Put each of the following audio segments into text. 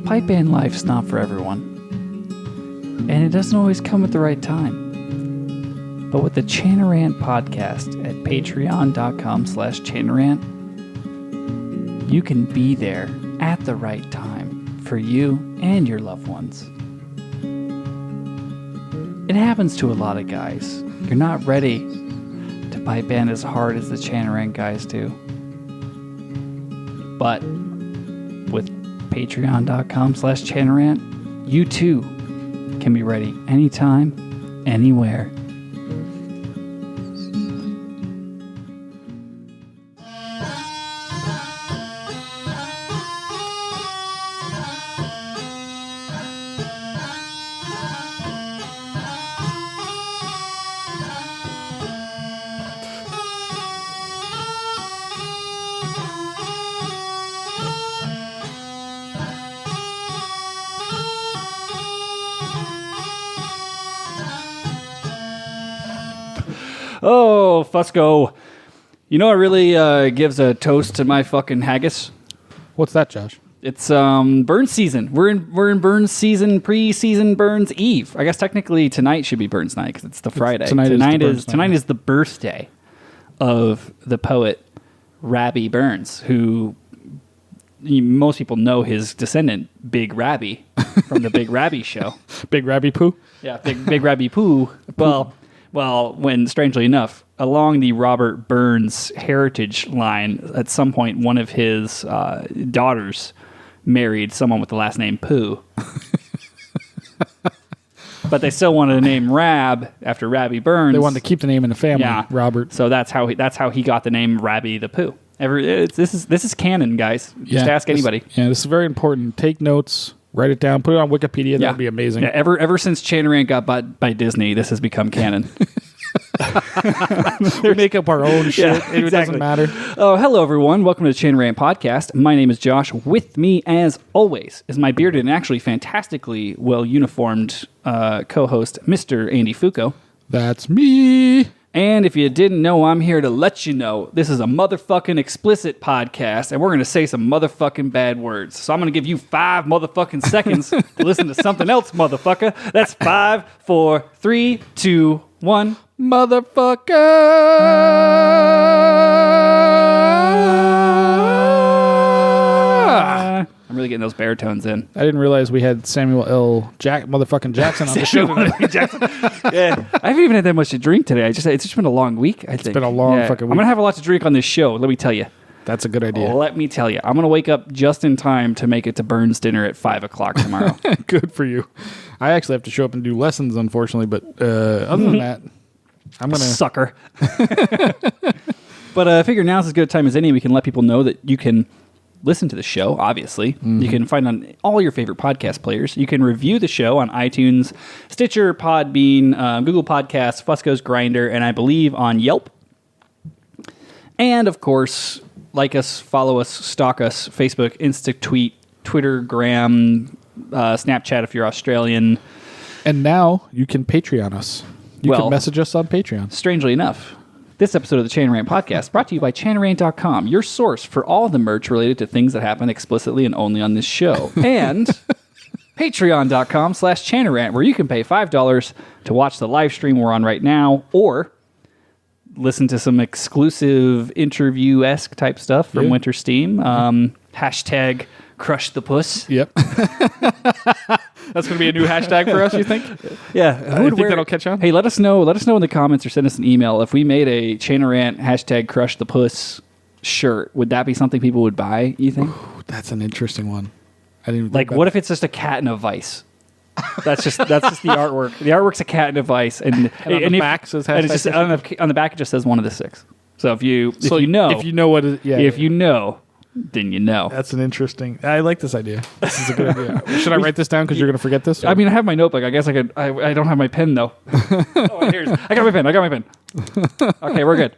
Pipe band life's not for everyone. And it doesn't always come at the right time. But with the Chanarant podcast at patreon.com/Chanarant, you can be there at the right time for you and your loved ones. It happens to a lot of guys. You're not ready to pipe band as hard as the Chanarant guys do. But with patreon.com/Chanarant, you too can be ready anytime, anywhere. Oh, Fusco. You know what really gives a toast to my fucking haggis? What's that, Josh? It's Burns season. We're in Burns season, pre-season Burns Eve. I guess technically tonight should be Burns night because it's the Friday. Tonight is the birthday of the poet Rabbi Burns, who most people know his descendant, Big Rabbi, from the Big Rabbi show. Big Rabbi Poo? Yeah, Big Rabbi Poo. Well, when, strangely enough, along the Robert Burns heritage line, at some point, one of his daughters married someone with the last name Pooh. But they still wanted to name Rab after Rabbi Burns. They wanted to keep the name in the family, yeah. Robert. So that's how he got the name Rabbi the Pooh. This is canon, guys. Just ask anybody. This is very important. Take notes. Write it down. Put it on Wikipedia. That would be amazing. Yeah, ever since Chanarant got bought by Disney, this has become canon. We make up our own shit. Yeah, It doesn't matter. Oh, hello, everyone. Welcome to the Chanarant Podcast. My name is Josh. With me, as always, is my bearded and actually fantastically well-uniformed co-host, Mr. Andy Fuco. That's me. And if you didn't know, I'm here to let you know this is a motherfucking explicit podcast, and we're going to say some motherfucking bad words. So I'm going to give you 5 motherfucking seconds to listen to something else, motherfucker. That's 5, 4, 3, 2, 1. Motherfucker! I'm really getting those baritones in. I didn't realize we had Samuel L. Motherfucking Jackson on the show tonight. Jackson. Yeah, I haven't even had that much to drink today. It's just been a long week, I think. It's been a long fucking week. I'm going to have a lot to drink on this show, let me tell you. That's a good idea. Let me tell you. I'm going to wake up just in time to make it to Burns dinner at 5 o'clock tomorrow. Good for you. I actually have to show up and do lessons, unfortunately, but other than that, I'm going to... Sucker. But I figure now's as good a time as any. We can let people know that you can listen to the show, obviously. Mm-hmm. You can find on all your favorite podcast players. You can review the show on iTunes, Stitcher, Podbean, Google Podcasts, Fusco's Grindr, and I believe on Yelp. And, of course, like us, follow us, stalk us, Facebook, Insta-tweet, Twitter, Gram, Snapchat if you're Australian. And now you can Patreon us. You can message us on Patreon. Strangely enough, this episode of the Chanarant Podcast brought to you by Chanarant.com, your source for all the merch related to things that happen explicitly and only on this show. And Patreon.com/Chanarant, where you can pay $5 to watch the live stream we're on right now, or listen to some exclusive interview-esque type stuff from Winter Steam. Hashtag Crush the Puss. Yep. That's going to be a new hashtag for us, you think? Yeah. You think that'll catch on? Hey, let us know in the comments or send us an email. If we made a Chanarant hashtag Crush the Puss shirt, would that be something people would buy, you think? Ooh, that's an interesting one. I didn't like, what if it's just a cat in a vice? That's just the artwork. The artwork's a cat in a vice, and on the back says hashtag. And it's just on the back it just says one of the 6. So if you know what it, if you know, then you know. That's an interesting... I like this idea. This is a good idea. Should I write this down because you're going to forget this? Or? I mean, I have my notebook. I guess I could... I don't have my pen, though. I got my pen. Okay, we're good.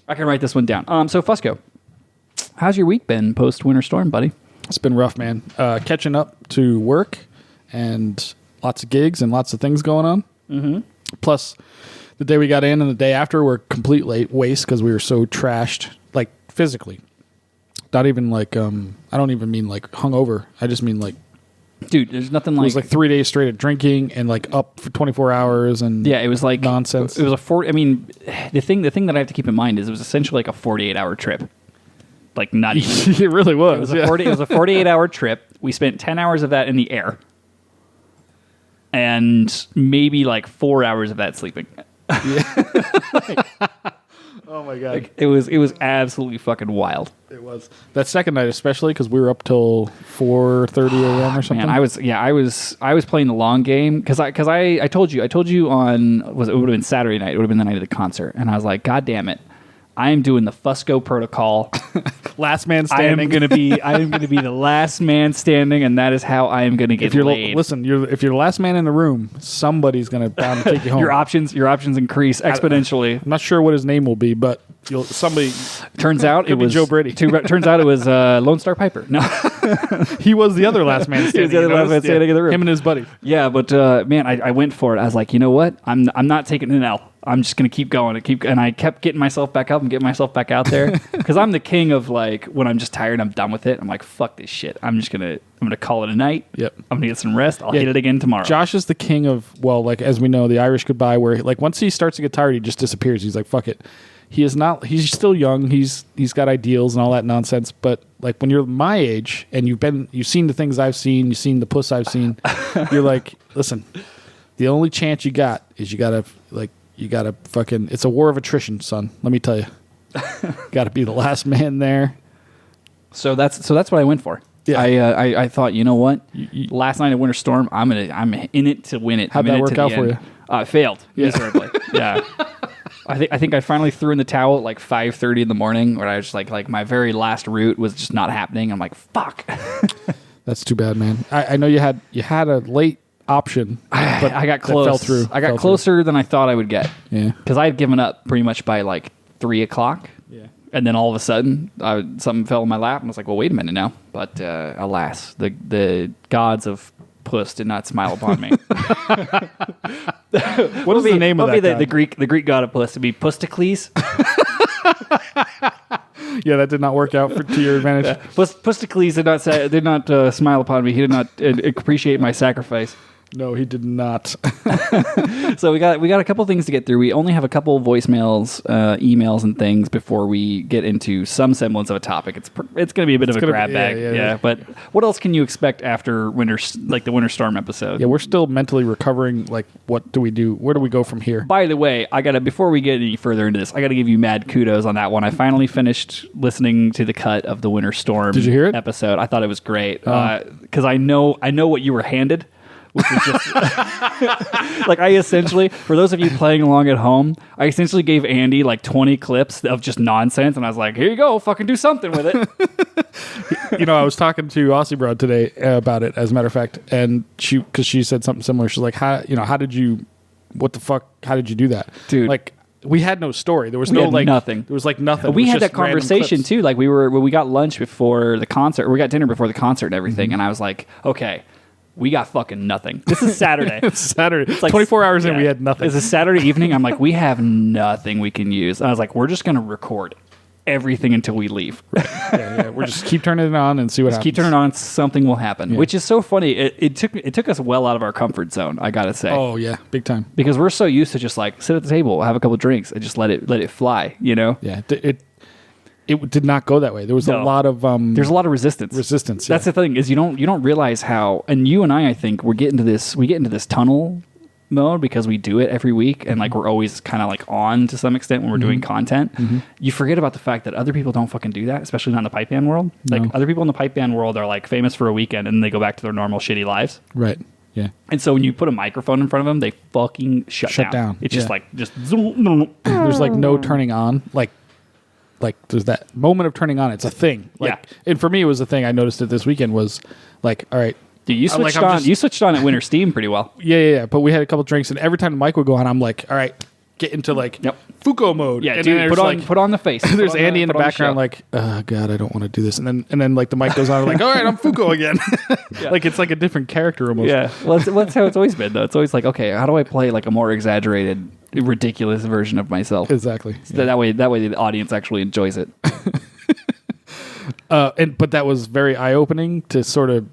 I can write this one down. So, Fusco, how's your week been post-winter storm, buddy? It's been rough, man. Catching up to work and lots of gigs and lots of things going on. Mm-hmm. Plus, the day we got in and the day after were complete waste because we were so trashed, like, physically. Not even like I don't even mean like hungover. I just mean like, dude, there's nothing it like was like 3 days straight of drinking and like up for 24 hours and yeah, it was like nonsense. It was I mean, the thing that I have to keep in mind is it was essentially like a 48-hour trip. Like not even. It really was. It was a 48-hour trip. We spent 10 hours of that in the air, and maybe like 4 hours of that sleeping. Oh my god! Like, it was absolutely fucking wild. It was that second night, especially because we were up till 4:30 a.m. or something. Man, I was playing the long game because I told you on it would have been Saturday night. It would have been the night of the concert, and I was like, God damn it. I am doing the Fusco protocol. Last man standing. I am going to be the last man standing, and that is how I am going to get laid. Listen, if you're the last man in the room, somebody's going to bound to take you home. Your options increase exponentially. I'm not sure what his name will be, but somebody. Turns out it was Joe Brady. Turns out it was Lone Star Piper. No, he was the other last man standing. He was the other last man standing in the room. Him and his buddy. Yeah, but man, I went for it. I was like, you know what? I'm not taking an L. I'm just gonna keep going and I kept getting myself back up and getting myself back out there because I'm the king of like when I'm just tired, I'm done with it. I'm like, fuck this shit. I'm gonna call it a night. Yep. I'm gonna get some rest. I'll hit it again tomorrow. Josh is the king of like as we know the Irish goodbye, where like once he starts to get tired, he just disappears. He's like, fuck it. He is not. He's still young. He's got ideals and all that nonsense. But like when you're my age and you've seen the things I've seen, you've seen the puss I've seen, you're like, listen, the only chance you got is you gotta fucking. It's a war of attrition, son. Let me tell you, got to be the last man there. So that's what I went for. Yeah. I thought, you know what? Last night at Winter Storm, I'm in it to win it. How'd that work out for you? Failed miserably. Yeah. I think I finally threw in the towel at like 5:30 in the morning, where I was just like my very last route was just not happening. I'm like, fuck. That's too bad, man. I know you had a late option, but I got close. Fell through. I got closer than I thought I would get. Yeah, because I had given up pretty much by like 3:00. Yeah, and then all of a sudden, something fell in my lap, and I was like, well, wait a minute now. But alas, the gods of puss did not smile upon me. What is the name of that? The Greek god of puss to be Pusstacles. Yeah, that did not work out to your advantage. Yeah. Pusstacles did not smile upon me. He did not appreciate my sacrifice. No, he did not. So we got a couple things to get through. We only have a couple voicemails, emails, and things before we get into some semblance of a topic. It's going to be a bit of a grab bag. Yeah. But what else can you expect after the Winter Storm episode? Yeah, we're still mentally recovering. Like, what do we do? Where do we go from here? By the way, before we get any further into this, I got to give you mad kudos on that one. I finally finished listening to the cut of the Winter Storm. Did you hear it? Episode. I thought it was great because I know what you were handed. Which was just like I essentially, for those of you playing along at home, I essentially gave Andy like 20 clips of just nonsense, and I was like, "Here you go, fucking do something with it." I was talking to Aussie Broad today about it, as a matter of fact, and because she said something similar. She's like, "How did you? What the fuck? How did you do that, dude?" Like. We had no story. There was nothing. There was like nothing. We had that conversation too. Like we got lunch before the concert, or we got dinner before the concert and everything, and I was like, okay. We got fucking nothing. This is Saturday. It's Saturday. It's like 24 hours in, we had nothing. It's a Saturday evening. I'm like, we have nothing we can use. And I was like, we're just going to record everything until we leave. Right. Yeah. We're just keep turning it on and see what happens. Keep turning it on. Something will happen, which is so funny. It took us well out of our comfort zone, I got to say. Oh, yeah. Big time. Because we're so used to just like sit at the table, have a couple of drinks, and just let it fly, Yeah. It did not go that way. There was a lot of there's a lot of resistance. Yeah. That's the thing is you don't realize how. And you and I think we get into this tunnel mode because we do it every week, and like we're always kind of like on to some extent when we're doing content. You forget about the fact that other people don't fucking do that, especially not in the pipe band world. Like other people in the pipe band world are like famous for a weekend and then they go back to their normal shitty lives. Right. Yeah. And so when you put a microphone in front of them, they fucking shut down. It's just there's like no turning on. Like there's that moment of turning on. It's a thing. And for me, it was a thing. I noticed it this weekend was like, all right. Dude, you switched on at Winter Steam pretty well. Yeah. But we had a couple drinks, and every time the mic would go on, I'm like, all right, get into like Foucault mode. Yeah, and dude, put on the face. There's Andy in the background like, oh God, I don't want to do this. And then like the mic goes on, I'm like, all right, I'm Foucault again. Like it's like a different character almost. Yeah. Well, that's how it's always been though. It's always like, okay, how do I play like a more exaggerated, ridiculous version of myself? Exactly. So that way the audience actually enjoys it. But that was very eye-opening to sort of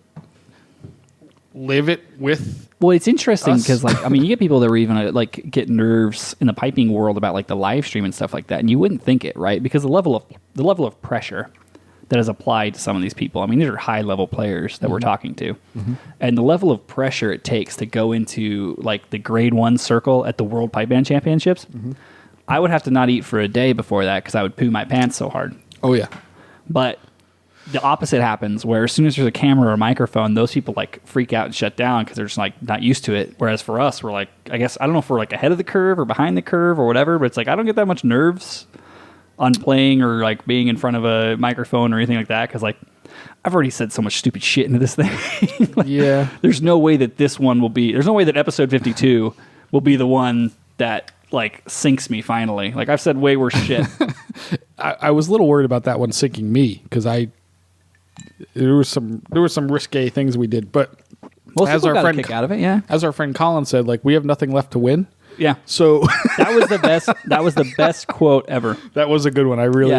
live it with. Well, it's interesting because, like, I mean, you get people that were even like get nerves in the piping world about like the live stream and stuff like that, and you wouldn't think it, right? Because the level of pressure that is applied to some of these people. I mean, these are high-level players that we're talking to, and the level of pressure it takes to go into like the grade 1 circle at the World Pipe Band Championships. I would have to not eat for a day before that because I would poo my pants so hard. Oh yeah, but the opposite happens where as soon as there's a camera or a microphone, those people like freak out and shut down because they're just like not used to it. Whereas for us, we're like, I guess, I don't know if we're like ahead of the curve or behind the curve or whatever, but it's like, I don't get that much nerves on playing or like being in front of a microphone or anything like that. Cause like I've already said so much stupid shit into this thing. Like, yeah. There's no way that there's no way that episode 52 will be the one that like sinks me finally. Like I've said way worse shit. I was a little worried about that one sinking me because there was some risque things we did, but most as our friend kick out of it, yeah. As our friend Colin said, like we have nothing left to win. Yeah. So that was the best. That was the best quote ever. That was a good one. I really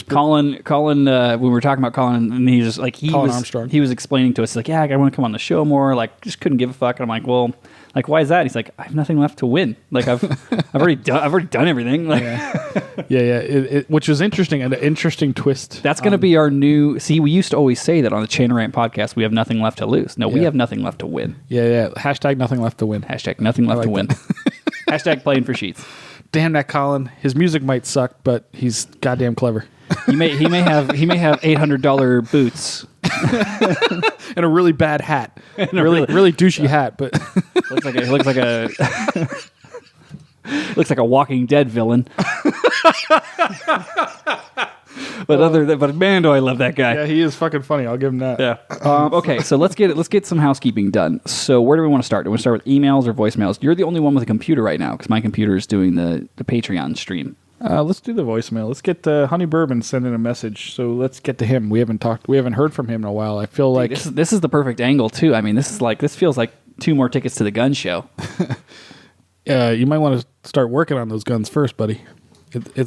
Colin. When we were talking about Colin, and he's just like Colin Armstrong. He was explaining to us like, yeah, I want to come on the show more. Like, just couldn't give a fuck. And I'm like, well, like, why is that? He's like, I have nothing left to win. Like, I've already done everything. Like, yeah. Which was interesting, and an interesting twist. That's going to be our new. See, we used to always say that on the Chain Rant podcast. We have nothing left to lose. No, we have nothing left to win. Yeah. Hashtag nothing left to win. Hashtag nothing left to win. Hashtag playing for sheets. Damn that Colin. His music might suck, but he's goddamn clever. He may have $800 boots and a really bad hat. really douchey hat, but looks like a Walking Dead villain. But man, do I love that guy. Yeah, he is fucking funny. I'll give him that. Yeah. Okay, so let's get some housekeeping done. So where do we want to start? Do we want to start with emails or voicemails? You're the only one with a computer right now because my computer is doing the Patreon stream. Let's do the voicemail. Let's get Honey Bourbon sending a message. So let's get to him. We haven't heard from him in a while. I feel like this is the perfect angle too. I mean, this feels like 2 more tickets to the gun show. You might want to start working on those guns first, buddy.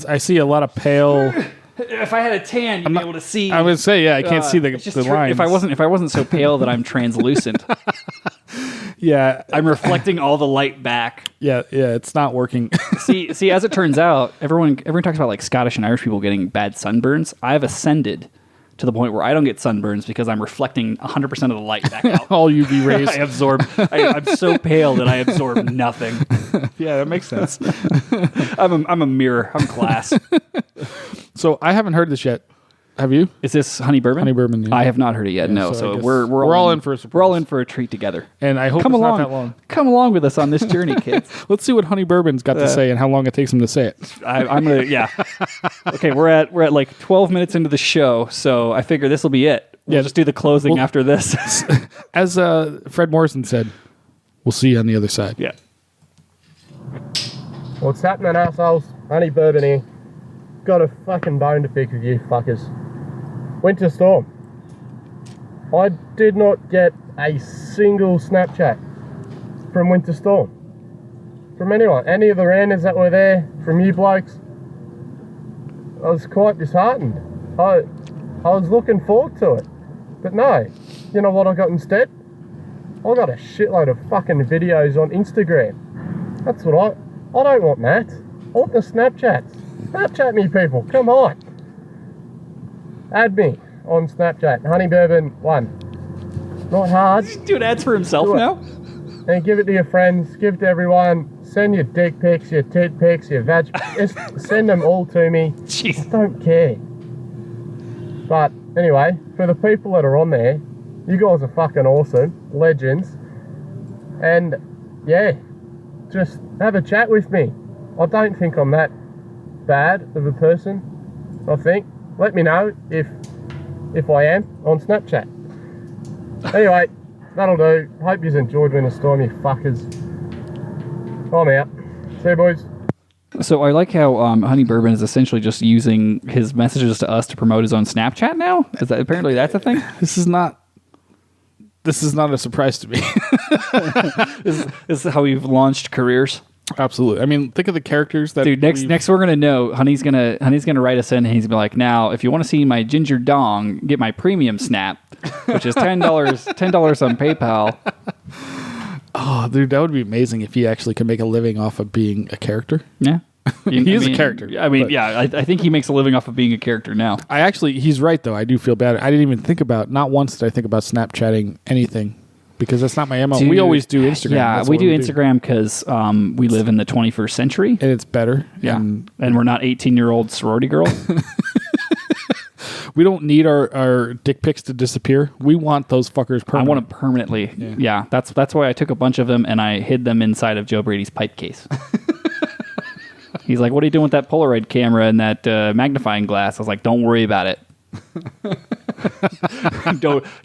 I see a lot of pale. If I had a tan, you'd be able to see. I would say, yeah, I can't see the lines. If I wasn't so pale that I'm translucent. Yeah, I'm reflecting all the light back. Yeah, it's not working. see, as it turns out, everyone talks about like Scottish and Irish people getting bad sunburns. I've ascended to the point where I don't get sunburns because I'm reflecting 100% of the light back out. All UV rays. I absorb. I'm so pale that I absorb nothing. Yeah, that makes sense. I'm a mirror. I'm glass. So I haven't heard this yet. Have you? Is this Honey Bourbon? Honey Bourbon. Yeah. I have not heard it yet. Yeah, no. So we're all in for a surprise. We're all in for a treat together. And I hope not that long. Come along with us on this journey, kids. Let's see what Honey Bourbon's got to say and how long it takes him to say it. I'm gonna. Yeah. Okay, we're at like 12 minutes into the show, so I figure this will be it. We'll just do the closing after this. As Fred Morrison said, we'll see you on the other side. Yeah. What's happening, assholes? Honey Bourbon here. Got a fucking bone to pick with you fuckers. Winter Storm. I did not get a single Snapchat from Winter Storm. From anyone. Any of the randoms that were there, from you blokes. I was quite disheartened. I was looking forward to it. But no. You know what I got instead? I got a shitload of fucking videos on Instagram. That's what I don't want that. I want the Snapchats. Snapchat me, people. Come on. Add me on Snapchat. Honey Bourbon 1. Not hard. He's doing ads for himself now? And give it to your friends. Give it to everyone. Send your dick pics, your tit pics, your vag. Just send them all to me. Jeez. I don't care. But anyway, for the people that are on there, you guys are fucking awesome. Legends. And yeah, just have a chat with me. I don't think I'm that bad of a person. I think. Let me know if I am on Snapchat. Anyway, that'll do. Hope you enjoyed Winter Storm, you fuckers. I'm out. See you, boys. So I like how Honey Bourbon is essentially just using his messages to us to promote his own Snapchat now. Is that apparently that's a thing? This is not a surprise to me. This is how we've launched careers. Absolutely. I mean, think of the characters that Dude, next we're gonna know. Honey's gonna write us in and he's gonna be like, now if you want to see my ginger dong, get my premium snap, which is $10 on PayPal. Oh, dude, that would be amazing if he actually could make a living off of being a character. Yeah. He is a character. I mean, but- yeah, I think he makes a living off of being a character now. He's right though. I do feel bad. I didn't even think about, not once did I think about Snapchatting anything because that's not my MO. Dude, we always do Instagram. Yeah, That's we what do Instagram because we live in the 21st century. And it's better. Yeah. And we're not 18-year-old sorority girls. we don't need our dick pics to disappear. We want those fuckers permanent. I want them permanently. Yeah, that's why I took a bunch of them and I hid them inside of Joe Brady's pipe case. He's like, what are you doing with that Polaroid camera and that magnifying glass? I was like, don't worry about it.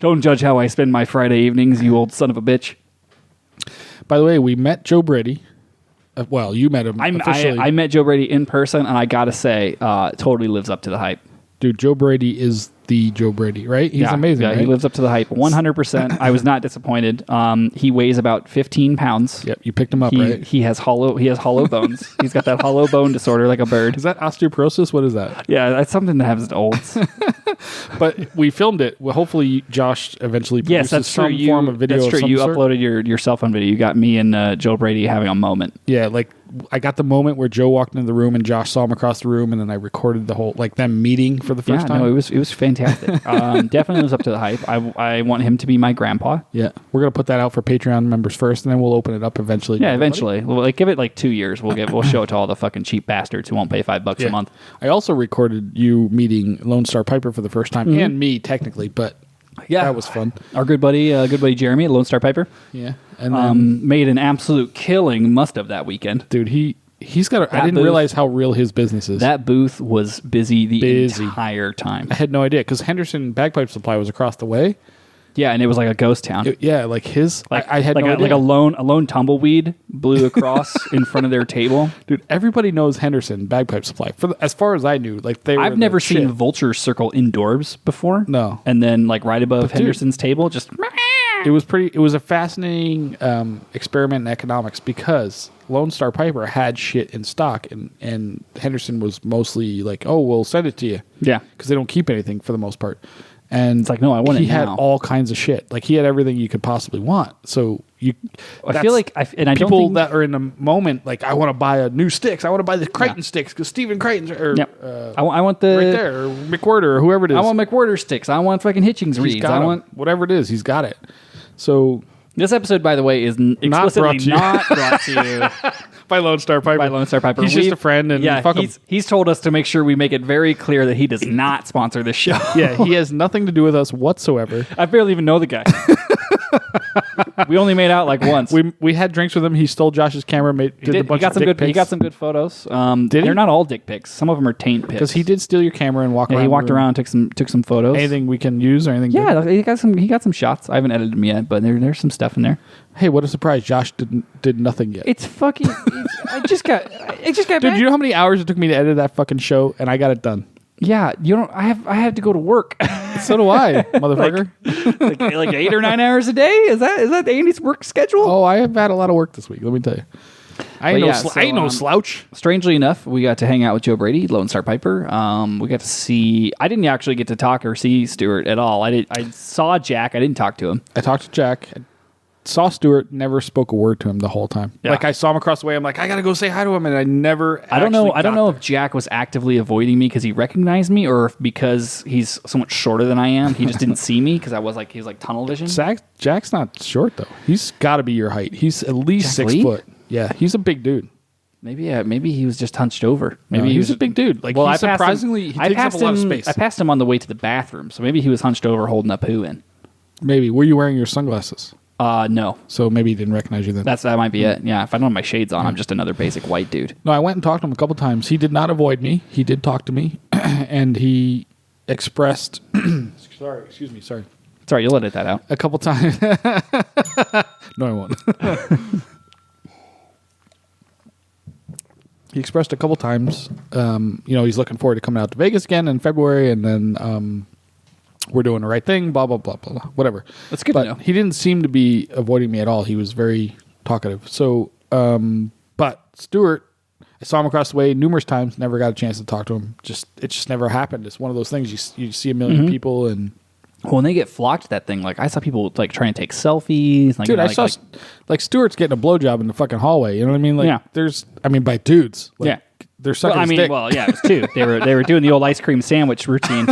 Don't judge how I spend my Friday evenings, you old son of a bitch. By the way, we met Joe Brady. Well, you met him officially. I met Joe Brady in person, and I gotta say, totally lives up to the hype. Dude, Joe Brady is the Joe Brady, right? He's amazing. Yeah, right? he lives up to the hype 100%. I was not disappointed. He weighs about 15 pounds. Yep, you picked him up, right? He has hollow bones. He's got that hollow bone disorder like a bird. Is that osteoporosis? What is that? Yeah, that's something that happens to olds. But we filmed it. Well, hopefully Josh eventually Yes, produces that's true. some form of video. That's of true. some You sort. uploaded your cell phone video. You got me and Joe Brady having a moment. Yeah, like I got the moment where Joe walked into the room and Josh saw him across the room, and then I recorded the whole them meeting for the first time. No, it was fantastic. Definitely lives up to the hype. I want him to be my grandpa. Yeah, we're gonna put that out for Patreon members first, and then we'll open it up eventually. Yeah, eventually. We'll give it 2 years. We'll show it to all the fucking cheap bastards who won't pay $5 a month. I also recorded you meeting Lone Star Piper for the first time, and me technically, but that was fun. Our good buddy Jeremy at Lone Star Piper. Yeah, and then, Made an absolute killing must have that weekend. dude, he's got. I didn't booth- realize how real his business is. That booth was busy the entire time. I had no idea because Henderson Bagpipe Supply was across the way. Yeah, and it was like a ghost town. Like his. I had no idea. Like a lone tumbleweed blew across in front of their table. Dude, everybody knows Henderson Bagpipe Supply. As far as I knew, like they. I've never seen vultures circle indoors before. No. And then like right above Henderson's table, just. It was a fascinating experiment in economics because Lone Star Piper had shit in stock, and Henderson was mostly like, "Oh, we'll send it to you." Yeah, because they don't keep anything for the most part. And it's like, no, I want it He had now. all kinds of shit. Like he had everything you could possibly want. So I feel like, and I don't people think that are in the moment, like I want to buy a new sticks. I want to buy the Crichton sticks because Stephen Crichton's I want the right there, or McWhorter, or whoever it is. I want McWhorter sticks. I want fucking Hitchings reeds. I want whatever it is. He's got it. So this episode, by the way, is explicitly not brought to you by Lone Star Piper. by Lone Star Piper. He's just a friend, and fuck him. He's told us to make sure we make it very clear that he does not sponsor this show. Yeah, he has nothing to do with us whatsoever. I barely even know the guy. We only made out like once. We had drinks with him. He stole Josh's camera. He got some good photos. They're not all dick pics. Some of them are taint pics. Because he did steal your camera and walk around. He walked around, took some photos. Anything we can use or anything? Yeah, good? he got some shots. I haven't edited them yet, but there's some stuff in there. Hey, what a surprise! Josh did nothing yet. It's fucking. I just got Dude, back. do you know how many hours it took me to edit that fucking show, and I got it done. Yeah, you don't. I have to go to work. So do I, motherfucker. like 8 or 9 hours a day. Is that Andy's work schedule? Oh, I have had a lot of work this week. Let me tell you. I ain't no slouch. Strangely enough, we got to hang out with Joe Brady, Lone Star Piper. We got to see. I didn't actually get to talk or see Stuart at all. I saw Jack. I didn't talk to him. I talked to Jack. I saw Stuart. Never spoke a word to him the whole time. Yeah. Like I saw him across the way. I'm like, I gotta go say hi to him, and I never. I don't know if Jack was actively avoiding me because he recognized me, or if because he's so much shorter than I am, he just didn't see me because he was like tunnel vision. Jack's not short though. He's got to be your height. He's at least Jack 6 Lee? foot. Yeah, he's a big dude. Maybe he was just hunched over. Maybe he was a big dude. Like, well, he surprisingly he takes up a lot of space. I passed him on the way to the bathroom, so maybe he was hunched over holding a poo in. Maybe. Were you wearing your sunglasses? No. So maybe he didn't recognize you then. That might be it. Yeah, if I don't have my shades on, I'm just another basic white dude. No, I went and talked to him a couple times. He did not avoid me. He did talk to me, and he expressed. Sorry. Sorry, you'll edit that out. A couple times. No, I won't. He expressed a couple times, he's looking forward to coming out to Vegas again in February, and then we're doing the right thing, blah, blah, blah, blah, blah, whatever. That's good but to know. He didn't seem to be avoiding me at all. He was very talkative. So, but Stuart, I saw him across the way numerous times. Never got a chance to talk to him. It just never happened. It's one of those things you see a million people and. Well, when they get flocked to that thing, like I saw people like trying to take selfies. Like, dude, I saw like Stuart's getting a blowjob in the fucking hallway. You know what I mean? Like, by dudes. Like, they're sucking his dick. Well, yeah, it was two. They were doing the old ice cream sandwich routine.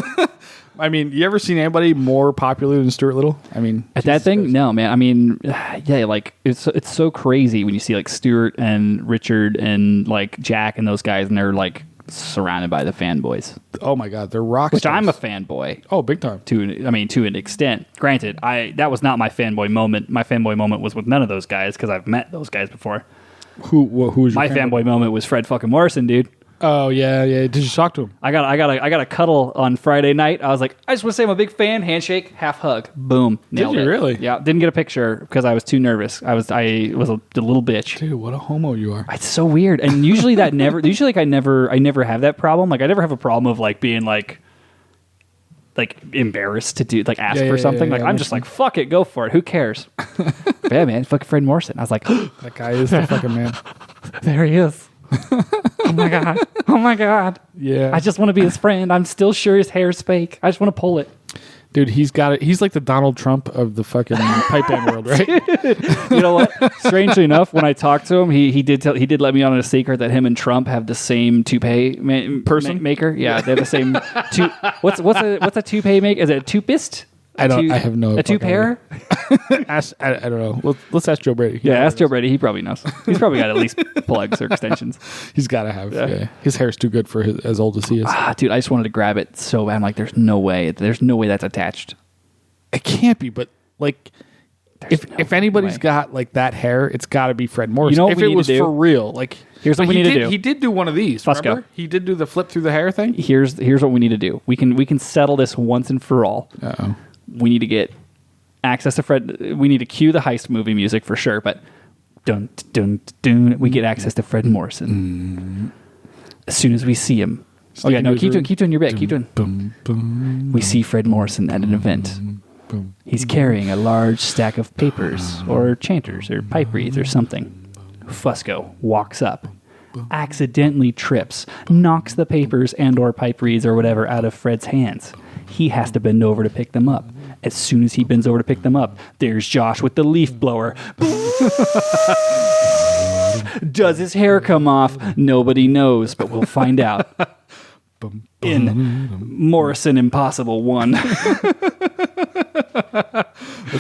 I mean, you ever seen anybody more popular than Stuart Little? I mean, at that thing, no, man. I mean, yeah, like it's so crazy when you see like Stuart and Richard and like Jack and those guys, and they're like surrounded by the fanboys. Oh my God, they're rock stars. Which I'm a fanboy. Oh, big time. To an extent. Granted, that was not my fanboy moment. My fanboy moment was with none of those guys because I've met those guys before. Who was your my fanboy moment? Was Fred fucking Morrison, dude. Oh yeah. Did you talk to him? I got a cuddle on Friday night. I was like, I just want to say I'm a big fan. Handshake, half hug, boom, nailed it. Did you really? Yeah, didn't get a picture because I was too nervous. I was a little bitch. Dude, what a homo you are. It's so weird. And usually I never have that problem. Like I never have a problem of like being like embarrassed to do like ask for something. I'm just like, fuck it, go for it. Who cares? Yeah, man, fucking Fred Morrison. I was like, that guy is the fucking man. There he is. Oh my god. Yeah. I just want to be his friend. I'm still sure his hair's fake. I just want to pull it. Dude, he's got it. He's like the Donald Trump of the fucking pipe band world, right? You know what? Strangely enough, when I talked to him, he did let me on a secret that him and Trump have the same toupee maker. Yeah, they have the same. What's a toupee maker? Is it a toupist? I have no. A two-pair? I don't know. Let's ask Joe Brady. Yeah, ask Joe Brady. He probably knows. He's probably got at least plugs or extensions. He's got to have. Yeah. His hair's too good for as old as he is. Dude, I just wanted to grab it so bad. I'm like, there's no way that's attached. It can't be, but like, if anybody's got like that hair, it's got to be Fred Morrison. You know what if we it need was to do? For real, like here's what we need to do. He did do one of these. Let's remember? go. He did do the flip through the hair thing. Here's what we need to do. We can settle this once and for all. Uh-oh. We need to get access to Fred. We need to cue the heist movie music for sure, but dun dun dun. We get access to Fred Morrison as soon as we see him. Okay, no, keep doing your bit. Keep doing. We see Fred Morrison at an event. He's carrying a large stack of papers or chanters or pipe reeds or something. Fusco walks up, accidentally trips, knocks the papers and or pipe reeds or whatever out of Fred's hands. He has to bend over to pick them up. As soon as he bends over to pick them up, there's Josh with the leaf blower. Does his hair come off? Nobody knows, but we'll find out. In Morrison Impossible 1. That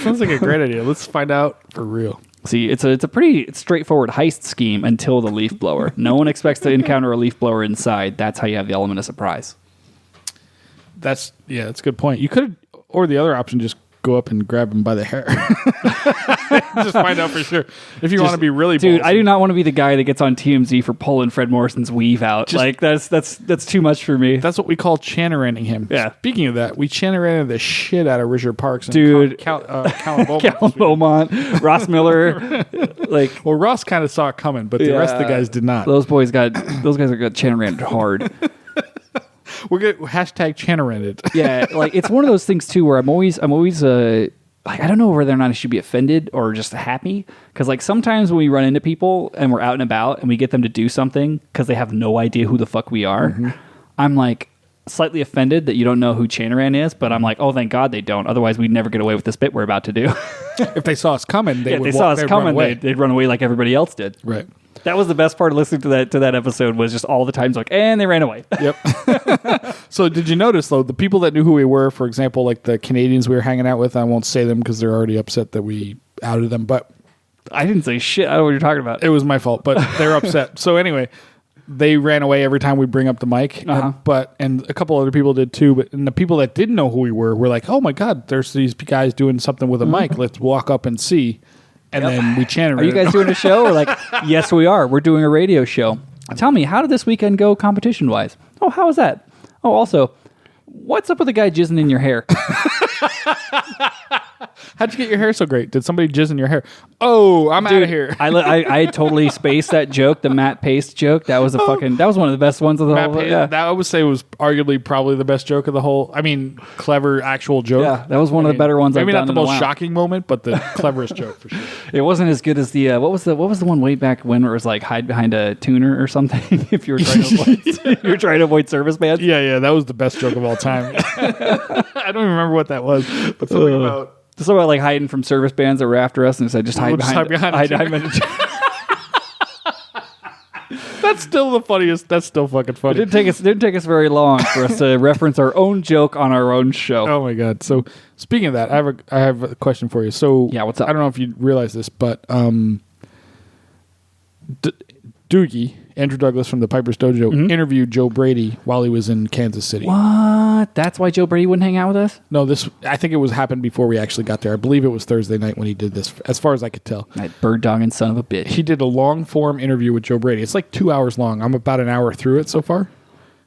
sounds like a great idea. Let's find out for real. See, it's a pretty straightforward heist scheme until the leaf blower. No one expects to encounter a leaf blower inside. That's how you have the element of surprise. That's a good point. You could, or the other option, just go up and grab him by the hair. Just find out for sure. If you want to be really dude, ballsy. I do not want to be the guy that gets on TMZ for pulling Fred Morrison's weave out. Like that's too much for me. That's what we call channeranning him. Yeah. Speaking of that, we channeranted the shit out of Richard Parks and dude. Callan Beaumont, Ross Miller. Well, Ross kind of saw it coming, but the rest of the guys did not. Those guys are got channeranted hard. We're good. Hashtag channeranted. Yeah, like it's one of those things too where I'm always like, I don't know whether or not I should be offended or just happy, because like sometimes when we run into people and we're out and about and we get them to do something because they have no idea who the fuck we are, I'm like slightly offended that you don't know who Chanaran is, but I'm like, oh, thank God they don't. Otherwise, we'd never get away with this bit we're about to do. If they saw us coming, they'd run away like everybody else did. Right. That was the best part of listening to that episode, was just all the times like, and they ran away. Yep. So did you notice, though, the people that knew who we were, for example, like the Canadians we were hanging out with, I won't say them because they're already upset that we outed them, but I didn't say shit. I don't know what you're talking about. It was my fault, but they're upset. So anyway, they ran away every time we bring up the mic, and a couple other people did too. But and the people that didn't know who we were like, oh my God, there's these guys doing something with a mic. Let's walk up and see. And then we chanted. Are you guys doing a show? Or like, yes, we are. We're doing a radio show. Tell me, how did this weekend go competition-wise? Oh, how was that? Oh, also, what's up with the guy jizzing in your hair? How'd you get your hair so great? Did somebody jizz in your hair? Oh, I'm out of here. I totally spaced that joke, the Matt Paste joke. That was that was one of the best ones of the whole. That I would say was arguably probably the best joke of the whole. I mean, clever actual joke. Yeah, that was one of the better ones. Maybe I've not done the in a most while. shocking moment, but the cleverest joke for sure. It wasn't as good as the what was the one way back when where it was like hide behind a tuner or something if you were trying to avoid you were trying to avoid service bands. Yeah, that was the best joke of all time. I don't even remember what that was, but something about. Just about like hiding from service bands that were after us, and said just hide behind it. That's still the funniest. That's still fucking funny. It didn't take us very long for us to reference our own joke on our own show. Oh my god! So speaking of that, I have a question for you. So yeah, what's up? I don't know if you realize this, but Doogie, Andrew Douglas from the Piper's Dojo, interviewed Joe Brady while he was in Kansas City. What? That's why Joe Brady wouldn't hang out with us? No, I think it happened before we actually got there. I believe it was Thursday night when he did this, as far as I could tell. That bird-dogging son of a bitch. He did a long-form interview with Joe Brady. It's like 2 hours long. I'm about an hour through it so far.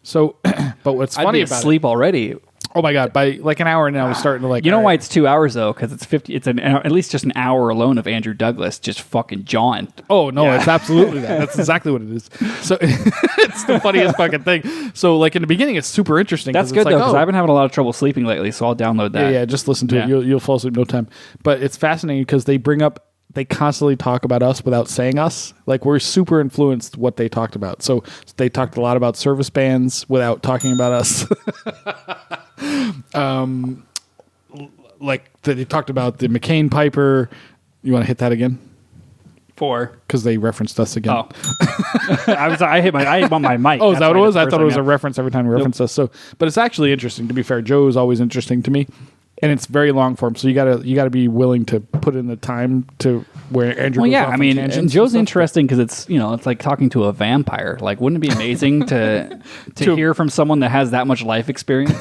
So, but what's funny about asleep already. Oh my god! By like an hour now, I was starting to like. You know why it's 2 hours though? Because it's 50. It's at least just an hour alone of Andrew Douglas just fucking jawing. Oh no, it's absolutely that. That's exactly what it is. So it's the funniest fucking thing. So like in the beginning, it's super interesting. That's good though, because I've been having a lot of trouble sleeping lately. So I'll download that. Yeah, just listen to it. You'll fall asleep no time. But it's fascinating because they constantly talk about us without saying us. Like we're super influenced what they talked about. So they talked a lot about service bands without talking about us. Like they talked about the McCain Piper. You want to hit that again? Because they referenced us again. Oh, I hit my mic. Oh, is that what it was? I thought it was a reference every time we referenced us. So, but it's actually interesting. To be fair, Joe is always interesting to me, and it's very long form. So you gotta be willing to put in the time to where Andrew. Well, goes yeah, off I on mean, tangents and Joe's stuff. interesting because it's like talking to a vampire. Like, wouldn't it be amazing to hear from someone that has that much life experience?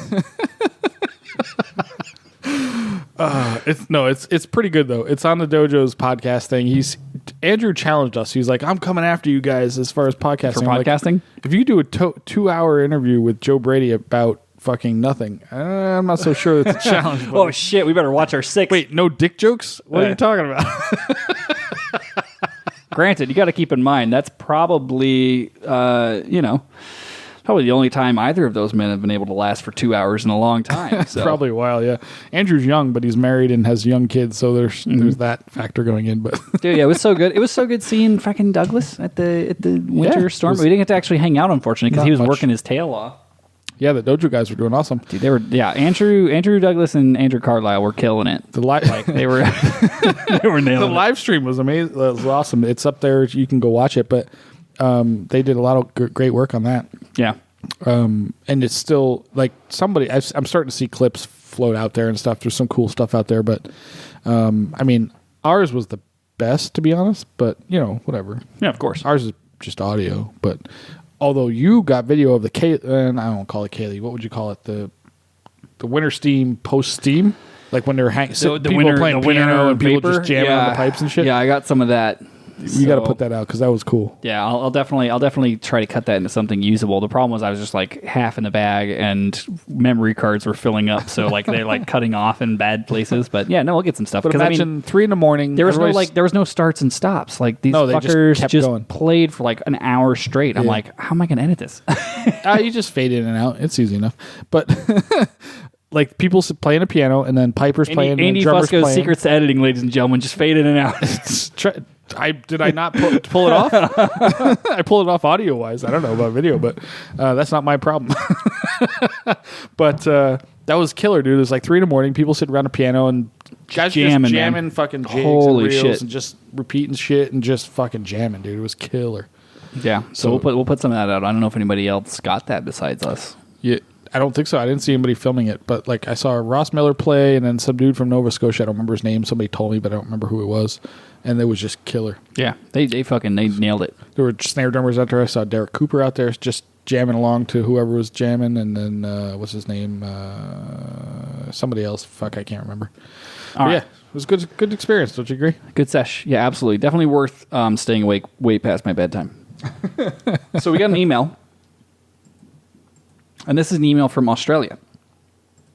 It's pretty good though. It's on the Dojo's podcast thing. Andrew challenged us. He's like, I'm coming after you guys as far as podcasting. For podcasting? Like, if you do a 2-hour interview with Joe Brady about fucking nothing, I'm not so sure that's a challenge. Oh shit, we better watch our 6. Wait, no dick jokes? What are you talking about? Granted, you got to keep in mind that's probably probably the only time either of those men have been able to last for 2 hours in a long time. So. Probably a while, yeah. Andrew's young, but he's married and has young kids, so there's that factor going in. But dude, yeah, it was so good. It was so good seeing fucking Douglas at the winter storm. We didn't get to actually hang out, unfortunately, because he was working his tail off. Yeah, the Dojo guys were doing awesome. Dude, they were. Yeah, Andrew Douglas and Andrew Carlisle were killing it. They were they were nailing it. The live stream was amazing. It was awesome. It's up there. You can go watch it. But they did a lot of great work on that. Yeah. And it's still like I'm starting to see clips float out there and stuff. There's some cool stuff out there, but I mean, ours was the best, to be honest. But whatever. Yeah, of course. Ours is just audio, but. Although you got video of the and I don't call it Kaylee. What would you call it? The winter steam post steam, like when they're people playing piano and people just jamming on the pipes and shit. Yeah, I got some of that. You got to put that out because that was cool. Yeah, I'll definitely try to cut that into something usable. The problem was I was just like half in the bag and memory cards were filling up, so like they're like cutting off in bad places. But yeah, no, we'll get some stuff. But imagine 3 a.m. There was no starts and stops. Like these fuckers just played for like an hour straight. Yeah. I'm like, how am I going to edit this? You just fade in and out. It's easy enough. But like people playing a piano and then pipers playing. Andy Fusco's secrets to editing, ladies and gentlemen, just fade in and out. Did I not pull it off? I pulled it off audio wise. I don't know about video, but that's not my problem. But that was killer, dude. It was like 3 a.m. People sitting around a piano and guys jamming fucking jigs and reels shit. And just repeating shit and just fucking jamming, dude. It was killer. Yeah. So we'll put some of that out. I don't know if anybody else got that besides us. Yeah. I don't think so. I didn't see anybody filming it, but like I saw Ross Miller play and then some dude from Nova Scotia. I don't remember his name. Somebody told me, but I don't remember who it was. And it was just killer. Yeah, they nailed it. There were snare drummers out there. I saw Derek Cooper out there just jamming along to whoever was jamming. And then, what's his name? Somebody else. Fuck, I can't remember. Yeah, it was a good experience. Don't you agree? Good sesh. Yeah, absolutely. Definitely worth staying awake way past my bedtime. So we got an email. And this is an email from Australia.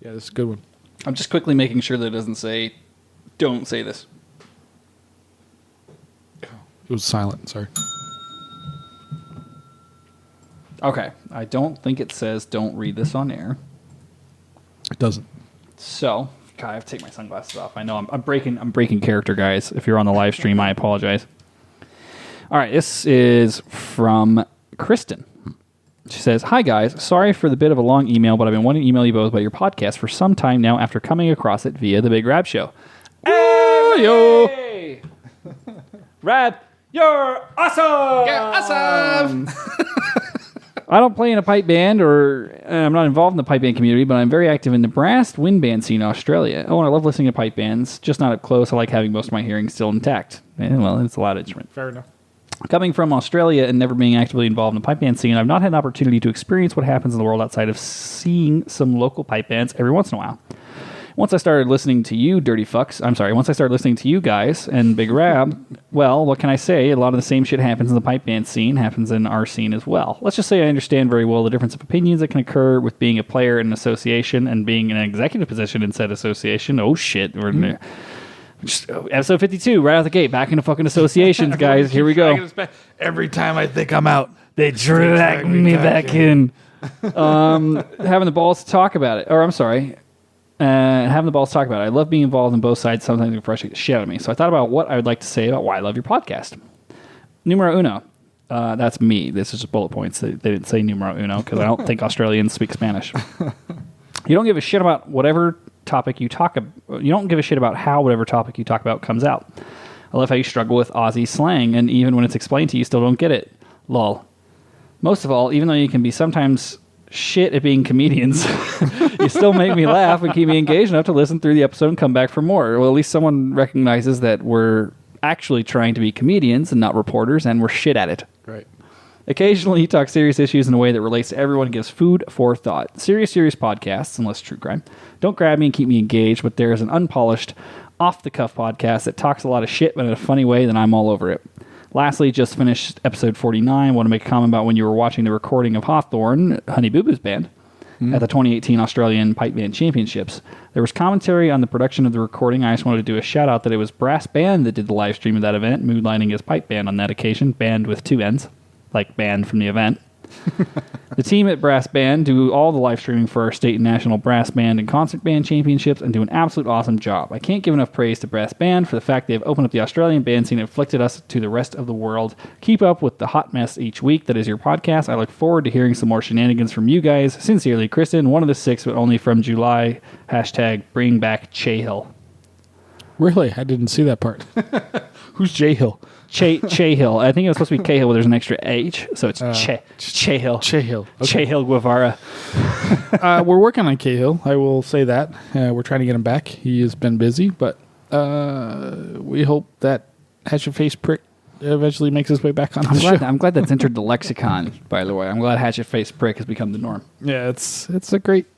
Yeah, this is a good one. I'm just quickly making sure that it doesn't say Don't say this. It was silent. Sorry. Okay. I don't think it says don't read this on air. It doesn't. So, God, I have to take my sunglasses off. I know I'm breaking character, guys. If you're on the live stream, I apologize. All right, this is from Kristen. She says, "Hi guys, sorry for the bit of a long email, but I've been wanting to email you both about your podcast for some time now after coming across it via the Big Rab Show." Hey! Rab, you're awesome! You're awesome! I don't play in a pipe band, or I'm not involved in the pipe band community, but I'm very active in the brass wind band scene in Australia. Oh, and I love listening to pipe bands, just not up close. I like having most of my hearing still intact. Well, it's a loud instrument. Fair enough. Coming from Australia and never being actively involved in the pipe band scene, I've not had an opportunity to experience what happens in the world outside of seeing some local pipe bands every once in a while. Once I started listening to you, once I started listening to you guys and Big Rab, well, what can I say? A lot of the same shit happens in the pipe band scene, happens in our scene as well. Let's just say I understand very well the difference of opinions that can occur with being a player in an association and being in an executive position in said association. Oh, shit. We're in there. Episode 52, right out the gate, back into fucking associations, guys. Here we go. Every time I think I'm out, they drag me back in. Having the balls to talk about it. Or, I'm sorry. Having the balls to talk about it. I love being involved in both sides. Sometimes it frustrates the shit out of me. So I thought about what I would like to say about why I love your podcast. Numero uno. That's me. This is just bullet points. They didn't say numero uno because I don't think Australians speak Spanish. You don't give a shit about whatever topic you talk about. You don't give a shit about how whatever topic you talk about comes out. I love how you struggle with Aussie slang, and even when it's explained to you, you still don't get it. Lol. Most of all, even though you can be sometimes shit at being comedians, you still make me laugh and keep me engaged enough to listen through the episode and come back for more. Well, at least someone recognizes that we're actually trying to be comedians and not reporters, and we're shit at it. Right. Occasionally, you talk serious issues in a way that relates to everyone and gives food for thought. Serious podcasts, unless true crime, don't grab me and keep me engaged, but there is an unpolished, off-the-cuff podcast that talks a lot of shit, but in a funny way, then I'm all over it. Lastly, just finished episode 49. I want to make a comment about when you were watching the recording of Hawthorne, Honey Boo Boo's band, at the 2018 Australian Pipe Band Championships. There was commentary on the production of the recording. I just wanted to do a shout-out that it was Brass Band that did the live stream of that event, moonlighting as pipe band on that occasion, band with two N's. Like band from the event. The team at Brass Band do all the live streaming for our state and national brass band and concert band championships and do an absolute awesome job. I can't give enough praise to Brass Band for the fact they've opened up the Australian band scene and inflicted us to the rest of the world. Keep up with the hot mess each week that is your podcast. I look forward to hearing some more shenanigans from you guys. Sincerely, Kristen, one of the six, but only from July. # bring back Chahill. Really? I didn't see that part. Who's J Hill? Chahill. I think it was supposed to be Cahill, but there's an extra H, so it's Chahill. Chahill. Okay. Chahill Guevara. We're working on Cahill. I will say that. We're trying to get him back. He has been busy, but we hope that Hatchet-Face Prick eventually makes his way back on the show. I'm glad that's entered the lexicon, by the way. I'm glad Hatchet-Face Prick has become the norm. Yeah, it's a great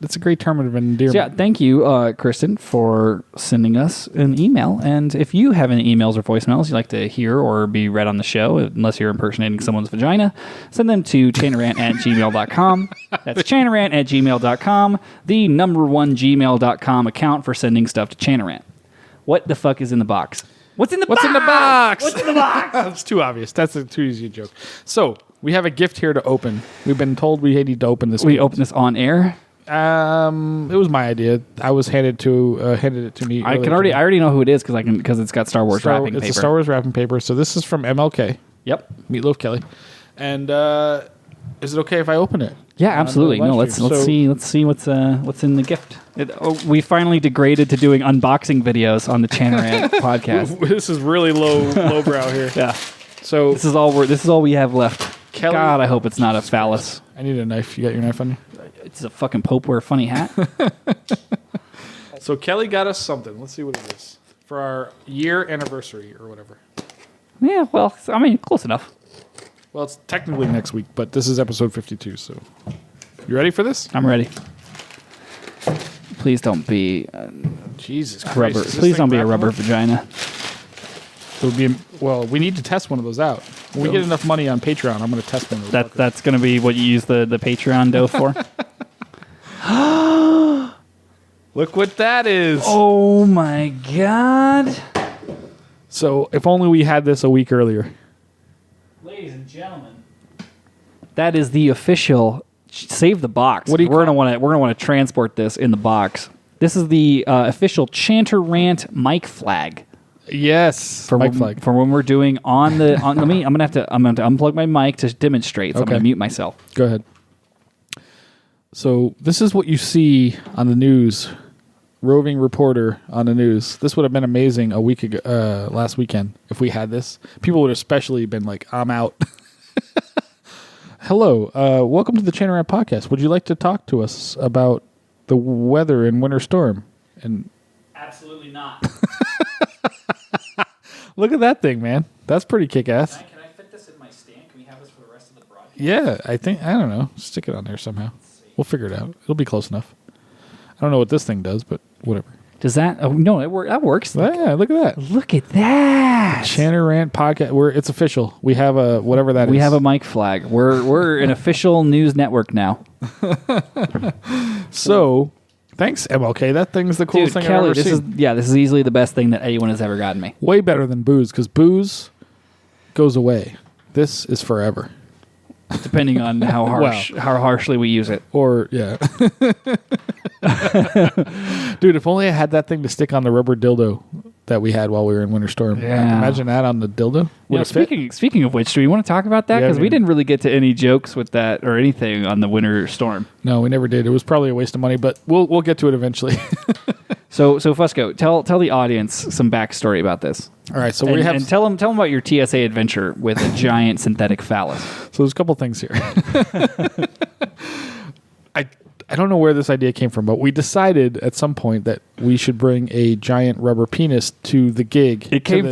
term of endearment. So yeah, thank you, Kristen, for sending us an email. And if you have any emails or voicemails you'd like to hear or be read on the show, unless you're impersonating someone's vagina, send them to chainerant@gmail.com. That's chainerant@gmail.com, the #1 gmail.com account for sending stuff to Chainerant. What the fuck is in the box? What's in the box? What's in the box? That's too obvious. That's a too easy a joke. So we have a gift here to open. We've been told we need to open this. We open this on air. It was my idea. I was handed it to me. I already know who it is because it's got Star Wars wrapping paper. It's a Star Wars wrapping paper. So this is from MLK. Yep. Meatloaf Kelly. And is it okay if I open it? Yeah, absolutely. No, let's see what's in the gift. We finally degraded to doing unboxing videos on the Chainerant podcast. This is really lowbrow here. Yeah. So this is all we have left. Kelly, God, I hope it's not a phallus. I need a knife. You got your knife on you? It's a fucking Pope wear funny hat. So Kelly got us something. Let's see what it is for our year anniversary or whatever. Yeah, well, I mean, close enough. Well, it's technically next week, but this is episode 52, so... You ready for this? I'm ready. Please don't be... Jesus Christ. Rubber. Please don't be a rubber vagina. It would be... Well, we need to test one of those out. When we get enough money on Patreon, I'm going to test one of those. That's going to be what you use the Patreon dough for? Look what that is. Oh my God. So if only we had this a week earlier. Ladies and gentlemen, that is the official save the box. What do you we're gonna want to transport this in the box. This is the official Chanter Rant mic flag. Yes, For mic flag. for when we're doing on the on. I'm gonna have to unplug my mic to demonstrate. So I'm Okay. gonna mute myself. Go ahead. So this is what you see on the news. Roving reporter on the news. This would have been amazing a week ago, last weekend, if we had this. People would have especially been like, "I'm out." Hello, welcome to the Chanter Rant Podcast. Would you like to talk to us about the weather in Winter Storm? And Absolutely not. look at that thing, man. That's pretty kick-ass. Can I fit this in my stand? Can we have this for the rest of the broadcast? Yeah, I don't know. Stick it on there somehow. We'll figure it out. It'll be close enough. I don't know what this thing does, but whatever. Does that? Oh no, that works. Yeah, look at that. Look at that. Chanter Rant Podcast. It's official. We have a whatever that is. We have a mic flag. We're an official news network now. So, thanks, MLK. That thing's the coolest Dude, thing Kelly, I've ever seen. this is easily the best thing that anyone has ever gotten me. Way better than booze, because booze goes away. This is forever. Depending on how harshly we use it. Or, yeah. Dude, if only I had that thing to stick on the rubber dildo that we had while we were in Winter Storm. Yeah. Imagine that on the dildo. Would it fit? Speaking of which, do we want to talk about that? Yeah, Because we didn't really get to any jokes with that or anything on the Winter Storm. No, we never did. It was probably a waste of money, but we'll get to it eventually. So Fusco, tell the audience some backstory about this. All right, so And, we have. and tell them about your TSA adventure with a giant synthetic phallus. So there's a couple things here. I don't know where this idea came from, but we decided at some point that we should bring a giant rubber penis to the gig. It came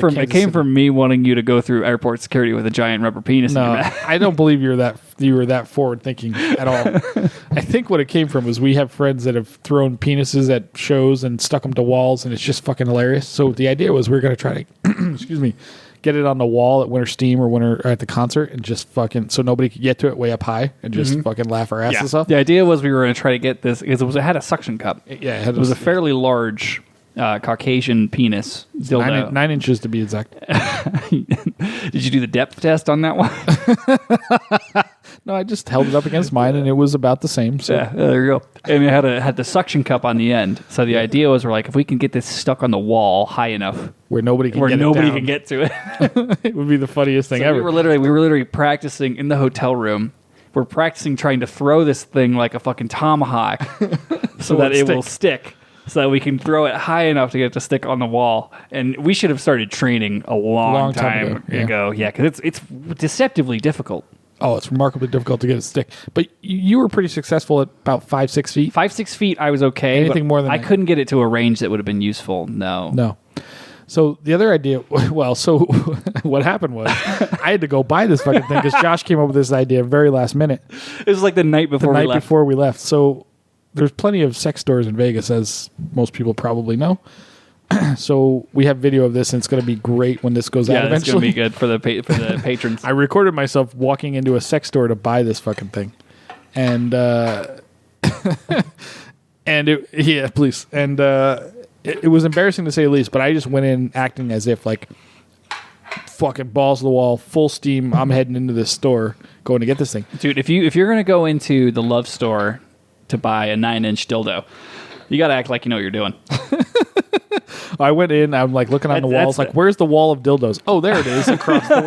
from me wanting you to go through airport security with a giant rubber penis. in your No, back. I don't believe you were that forward thinking at all. I think what it came from was we have friends that have thrown penises at shows and stuck them to walls, and it's just fucking hilarious. So the idea was we were going to try to, excuse me, get it on the wall at Winter Steam or at the concert, and just fucking so nobody could get to it way up high and just fucking laugh our asses off. The idea was we were going to try to get this because it had a suction cup. Yeah, It was a fairly large Caucasian penis dildo. 9 inches to be exact. Did you do the depth test on that one? No, I just held it up against mine, and it was about the same. So Yeah, there you go. And it had the suction cup on the end. So the idea was we're like, if we can get this stuck on the wall high enough where nobody can where get nobody it down, can get to it. it would be the funniest thing So ever. we were literally practicing in the hotel room. We're practicing trying to throw this thing like a fucking tomahawk so that it will stick. So that we can throw it high enough to get it to stick on the wall. And we should have started training a long time ago. Yeah, because it's deceptively difficult. Oh, it's remarkably difficult to get it to stick. But you were pretty successful at about 5-6 feet. 5-6 feet, I was okay. Anything but more than I that? couldn't get it to a range that would have been useful. No. So the other idea, well, so what happened was I had to go buy this fucking thing because Josh came up with this idea very last minute. It was like the night before we left. Before we left. So there's plenty of sex stores in Vegas, as most people probably know. So we have video of this, and it's going to be great when this goes out Yeah, it's going to eventually. be good for the patrons. I recorded myself walking into a sex store to buy this fucking thing, and please, and it was embarrassing to say the least. But I just went in acting as if like fucking balls to the wall, full steam. I'm heading into this store, going to get this thing. Dude, if you're going to go into the Love Store to buy a 9-inch dildo, you got to act like you know what you're doing. I went in. I'm like looking on the walls, like, where's the wall of dildos? Oh, there it is, across the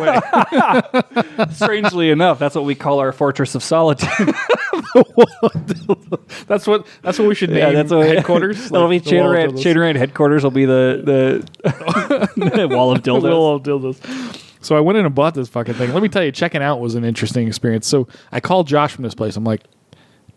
way. Strangely enough, that's what we call our fortress of solitude. That's what we should name. That's what headquarters. That'll be the wall of dildos. Chain Rant headquarters. Will be the wall of dildos. The wall of dildos. So I went in and bought this fucking thing. Let me tell you, checking out was an interesting experience. So I called Josh from this place. I'm like,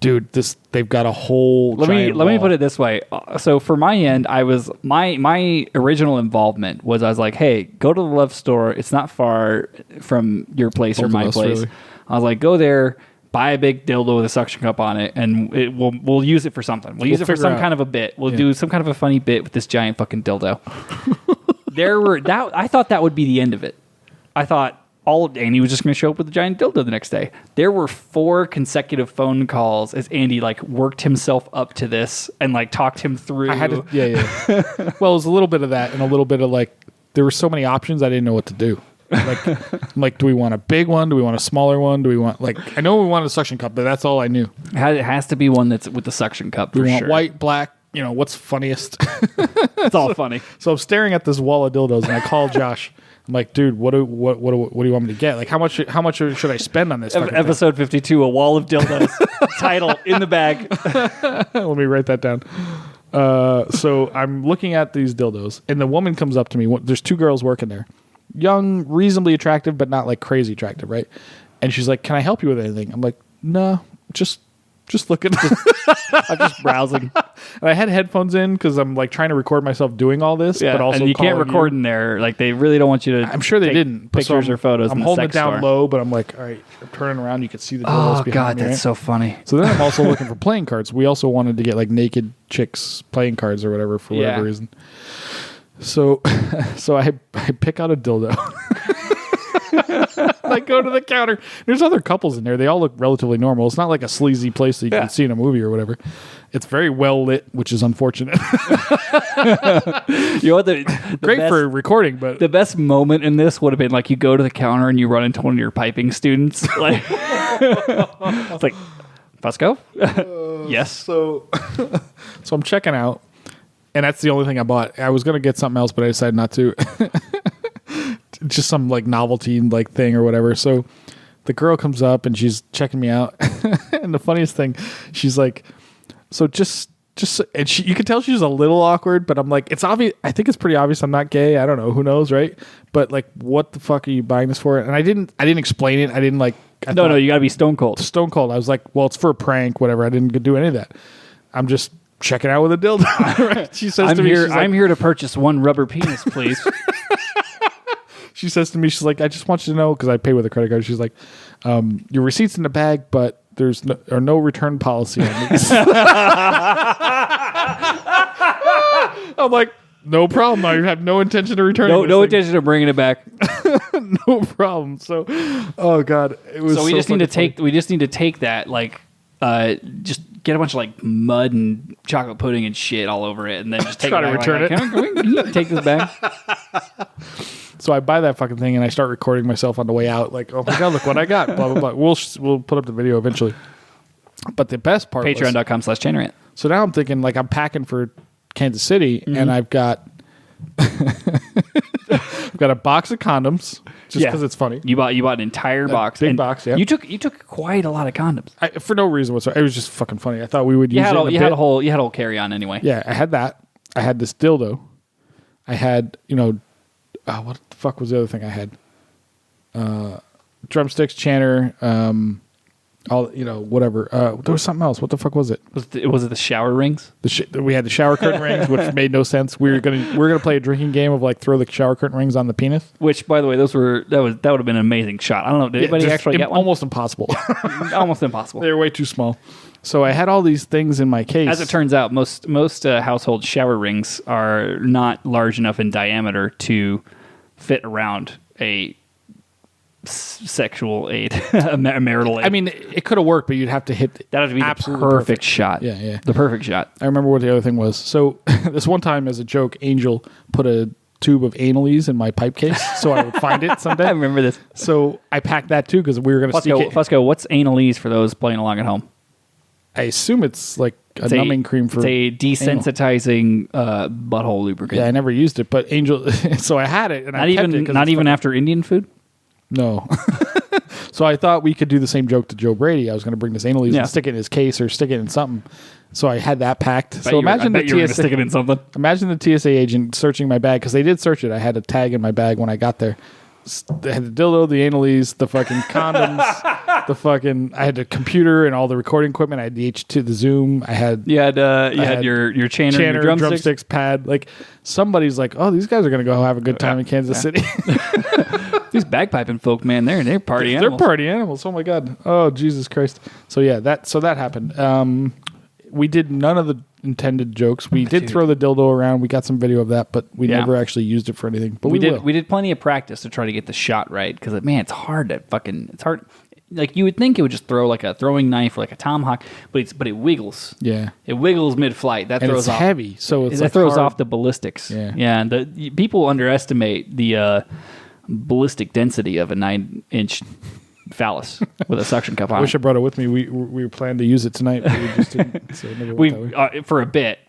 dude, they've got a whole. Let me put it this way. So for my end, I was my original involvement was I was like, hey, go to the Love Store. It's not far from your place or my place. Really. I was like, go there, buy a big dildo with a suction cup on it, and we'll use it for something. We'll use it for some kind of a bit. We'll do some kind of a funny bit with this giant fucking dildo. I thought that would be the end of it. I thought Andy was just going to show up with a giant dildo the next day. There were 4 consecutive phone calls as Andy like worked himself up to this and like talked him through. I had to, well, it was a little bit of that and a little bit of like, there were so many options I didn't know what to do. Like, I'm like, do we want a big one? Do we want a smaller one? Do we want like? I know we wanted a suction cup, but that's all I knew. It has to be one that's with the suction cup. We for want sure. white, black. You know what's funniest? It's all funny. So I'm staring at this wall of dildos, and I call Josh. I'm like, dude, what do you want me to get? Like, how much should I spend on this? Episode 52, a wall of dildos. Title in the bag. Let me write that down. So I'm looking at these dildos, and the woman comes up to me. There's 2 girls working there, young, reasonably attractive, but not like crazy attractive, right? And she's like, "Can I help you with anything?" I'm like, "No, just looking." I'm just browsing. And I had headphones in because I'm like trying to record myself doing all this, Yeah, but also and you can't record in there. Like they really don't want you to. I'm sure they take didn't pictures or photos. I'm in holding the it sex down store. low, but I'm like, all right, I'm turning around. You can see the dildos Oh behind god, me. that's Right? so funny. So then I'm also looking for playing cards. We also wanted to get like naked chicks playing cards or whatever for whatever reason. So I pick out a dildo. I go to the counter. There's other couples in there. They all look relatively normal. It's not like a sleazy place that you can see in a movie or whatever. It's very well lit, which is unfortunate. You know what? The Great best, for recording, but the best moment in this would have been like you go to the counter and you run into one of your piping students. Like it's like, Fusco? Yes. So I'm checking out, and that's the only thing I bought. I was gonna get something else, but I decided not to. Just some like novelty like thing or whatever. So the girl comes up and she's checking me out, and the funniest thing, she's like, "So just," and you can tell she's a little awkward, but I'm like, it's obvious. I think it's pretty obvious I'm not gay. I don't know, who knows, right? But like, what the fuck are you buying this for? And I didn't explain it. I didn't like. No, you got to be stone cold. Stone cold. I was like, well, it's for a prank, whatever. I didn't do any of that. I'm just checking out with a dildo. Right? She says to me, I'm here to purchase one rubber penis, please. She says to me, she's like, I just want you to know, because I pay with a credit card. She's like, your receipt's in the bag, but there's no return policy on these. I'm like, no problem. I have no intention of returning. No intention of bringing it back. No problem. So, oh god, it was. So we just need to take. We just need to take that, like, just get a bunch of like mud and chocolate pudding and shit all over it, and then just take Try it to back. return it. Can we take this back? So I buy that fucking thing and I start recording myself on the way out. Like, oh my god, look what I got. Blah blah blah. We'll put up the video eventually. But the best part was Patreon.com/Chainrant. So now I'm thinking like I'm packing for Kansas City, and I've got a box of condoms just because it's funny. You bought an entire box, big box. Yeah, You took quite a lot of condoms. For no reason whatsoever. It was just fucking funny. I thought we would use it. You had a whole carry on anyway. Yeah, I had that. I had this dildo. I had what the fuck was the other thing I had? Drumsticks, chanter, all whatever. There was something else. What the fuck was it? Was it the shower rings? We had the shower curtain rings, which made no sense. We were gonna play a drinking game of like throw the shower curtain rings on the penis. Which, by the way, that would have been an amazing shot. I don't know. Did anybody actually get one? Almost impossible. Almost impossible. They were way too small. So I had all these things in my case. As it turns out, most household shower rings are not large enough in diameter to fit around a sexual aid, a marital aid. I mean, it could have worked, but you'd have to hit that'd be absolutely the perfect shot. Yeah. The perfect shot. I remember what the other thing was. So this one time, as a joke, Angel put a tube of analies in my pipe case so I would find it someday. I remember this. So I packed that too because we were going to sneak it. Fusco, what's analese for those playing along at home? I assume it's like a numbing cream for. It's a desensitizing butthole lubricant. Yeah, I never used it, but Angel. So I had it, and I kept it. Not even after Indian food. No. So I thought we could do the same joke to Joe Brady. I was going to bring this analese and stick it in his case or stick it in something. So I had that packed. So imagine the TSA stick it in something. Imagine the TSA agent searching my bag because they did search it. I had a tag in my bag when I got there. They had the dildo, the analese, the fucking condoms, I had the computer and all the recording equipment. I had the H2, the Zoom. I had your chainer, your drumsticks, pad. Like somebody's like, oh, these guys are gonna go have a good time in Kansas City. These bagpiping folk, man, they're party animals. They're party animals. Oh my god. Oh Jesus Christ. So yeah, that happened. We did none of intended jokes. We did Dude. throw the dildo around. We got some video of that, but we Yeah. never actually used it for anything. But we did. will. We did plenty of practice to try to get the shot right because man, it's hard to fucking. It's hard. Like you would think it would just throw like a throwing knife or like a tomahawk, but it wiggles. Yeah. It wiggles mid-flight. That And throws it's off. heavy, so it's That like throws hard. off the ballistics. Yeah. Yeah. And people underestimate the ballistic density of a 9-inch phallus with a suction cup I on wish I it. brought it with me. We planned to use it tonight, but we just didn't. So it never went that way. For a bit.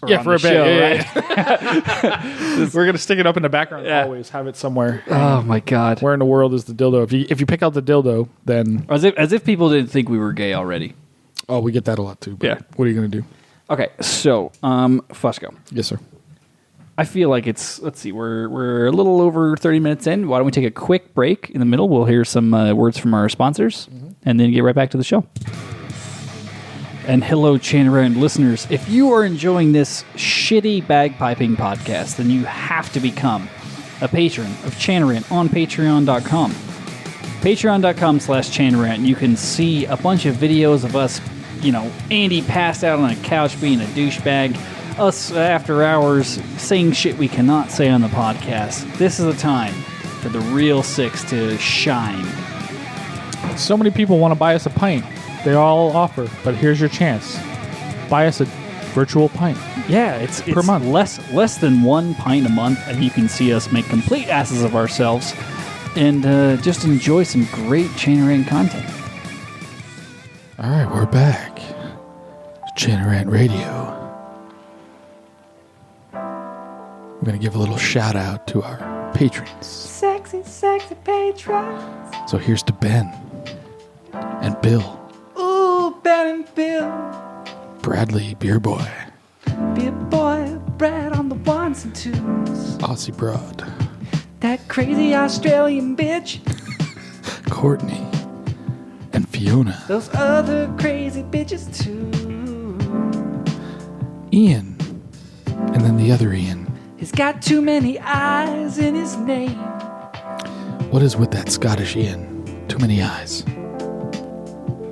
Or Yeah, on for the a bit. show, Yeah, right? We're gonna stick it up in the background. Yeah. Always have it somewhere. Oh my god. Where in the world is the dildo? If you pick out the dildo, then As if people didn't think we were gay already. we get that a lot too. But Yeah. what are you gonna do? Okay, so Fusco. Yes, sir. I feel like let's see, we're a little over 30 minutes in. Why don't we take a quick break in the middle? We'll hear some words from our sponsors and then get right back to the show. And hello, Chain Around listeners. If you are enjoying this shitty bagpiping podcast, then you have to become a patron of Chanarant on patreon.com. Patreon.com/Chanarant. You can see a bunch of videos of us, Andy passed out on a couch being a douchebag, us after hours saying shit we cannot say on the podcast. This is a time for the real six to shine. So many people want to buy us a pint. They all offer, but here's your chance. Buy us a virtual pint. Yeah, it's Per month. less than 1 pint a month, and you can see us make complete asses of ourselves and just enjoy some great Chainarant content. All right, we're back. Chanarant Radio. We're going to give a little shout out to our patrons. Sexy, sexy patrons. So here's to Ben and Bill, Ooh, Ben and Bill. Bradley, Beer Boy, Be a boy, Brad on the ones and twos. Aussie Broad, That crazy Australian bitch. Courtney, and Fiona, Those other crazy bitches too. Ian, and then the other Ian. He's got too many eyes in his name. What is with that Scottish Ian? Too many eyes.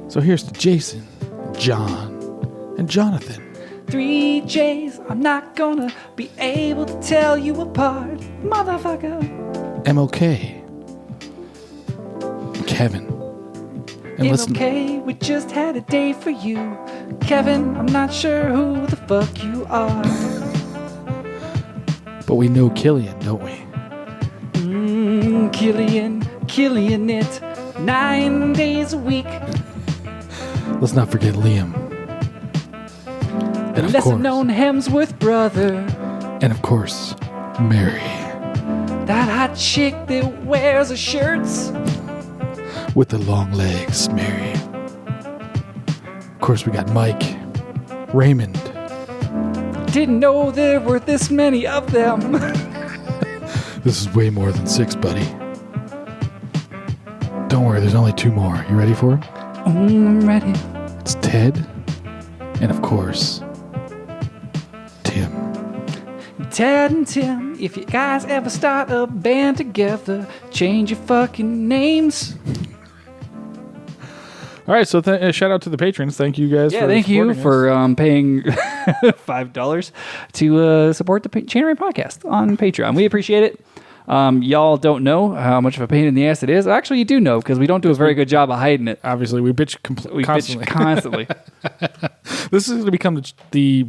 So here's to Jason, John, and Jonathan. 3 J's, I'm not gonna be able to tell you apart, motherfucker. MLK, Kevin. And It's listen, okay, we just had a day for you. Kevin, I'm not sure who the fuck you are. but we know Killian, don't we? Killian it, 9 days a week. Let's not forget Liam. And of Lesser course, known Hemsworth brother. and of course, Mary. That hot chick that wears her shirts. With the long legs, Mary. Of course, we got Mike, Raymond, Didn't know there were this many of them. This is way more than 6, buddy. Don't worry, there's only 2 more. You ready for them? I'm ready. It's Ted, and of course, Tim. Ted and Tim, if you guys ever start a band together, change your fucking names. All right, so shout out to the patrons. Thank you guys. Yeah, for thank you supporting us. for paying $5 to support the Chainarant podcast on Patreon. We appreciate it. Y'all don't know how much of a pain in the ass it is. Actually, you do know because we don't do a very good job of hiding it. Obviously, we bitch We constantly. bitch constantly. This is going to become the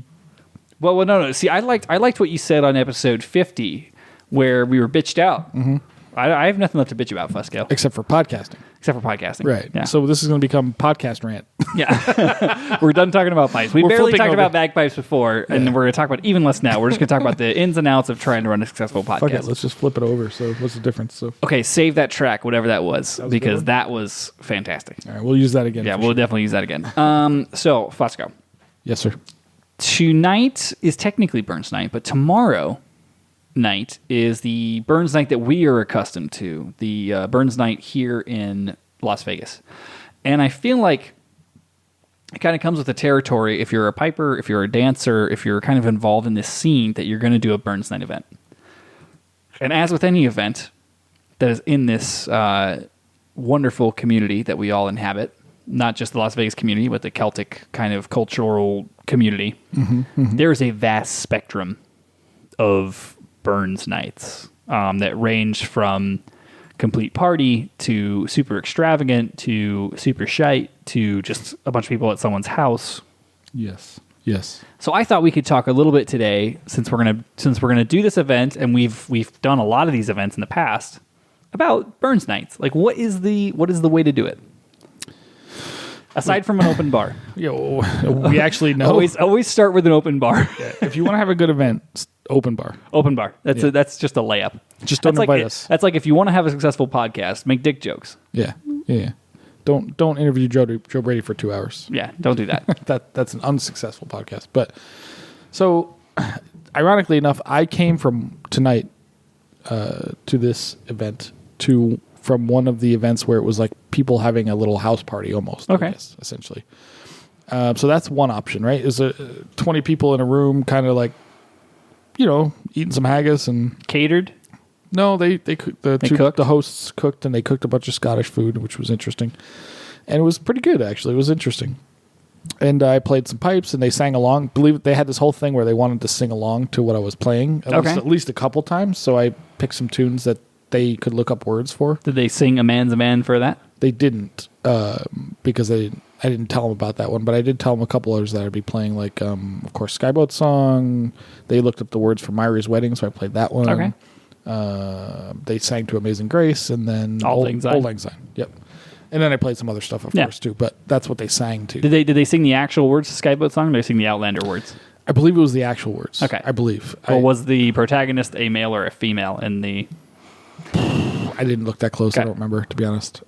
Well, no. See, I liked what you said on episode 50 where we were bitched out. Mm-hmm. I have nothing left to bitch about, Fusco, except for podcasting. except for podcasting. Right. Yeah. So this is going to become podcast rant. Yeah. We're done talking about pipes. We We're barely flipping talked over. about bagpipes before, and we're going to talk about even less now. We're just going to talk about the ins and outs of trying to run a successful Fuck it. podcast. Let's just flip it over. So what's the difference? So Okay, save that track, whatever that was, was a good because one. that was fantastic. all right, we'll use that again. Yeah, for we'll sure. definitely use that again. So, Fusco, Yes, sir. tonight is technically Burns night, but tomorrow night is the Burns night that we are accustomed to, the Burns night here in Las Vegas. And I feel like it kind of comes with the territory if you're a piper, if you're a dancer, if you're kind of involved in this scene, that you're going to do a Burns night event. And as with any event that is in this wonderful community that we all inhabit, not just the Las Vegas community, but the Celtic kind of cultural community, there is a vast spectrum of Burns nights that range from complete party to super extravagant to super shite to just a bunch of people at someone's house. Yes. So I thought we could talk a little bit today, since we're gonna do this event, and we've done a lot of these events in the past, about Burns nights. Like, what is the way to do it? Aside from an open bar. We actually know. Always start with an open bar. If you want to have a good event, open bar. Open bar. That's just a layup. Just don't invite us. That's like if you want to have a successful podcast, make dick jokes. Yeah. Don't interview Joe Brady for 2 hours. Yeah, don't do that. That's an unsuccessful podcast. But so, ironically enough, I came from tonight to this event from one of the events where it was like people having a little house party almost. Okay. I guess, essentially. So that's one option, right? Is 20 people in a room, kind of like, eating some haggis and Catered? No, they cooked. cooked? The hosts cooked, and they cooked a bunch of Scottish food, which was interesting, and it was pretty good actually. It was interesting, and I played some pipes, and they sang along. Believe it, they had this whole thing where they wanted to sing along to what I was playing at least a couple times. So I picked some tunes that they could look up words for. Did they sing "A Man's a Man" for that? They didn't, because I didn't tell them about that one, but I did tell them a couple others that I'd be playing, like of course Skyboat Song. They looked up the words for Myri's Wedding, so I played that one. Okay. They sang to Amazing Grace, and then Old Lang Syne. Yep. And then I played some other stuff, of course, too. But that's what they sang to. Did they sing the actual words to Skyboat Song, or did they sing the Outlander words? I believe it was the actual words. Okay. I believe. Well, was the protagonist a male or a female in the... I didn't look that close. I don't remember, to be honest.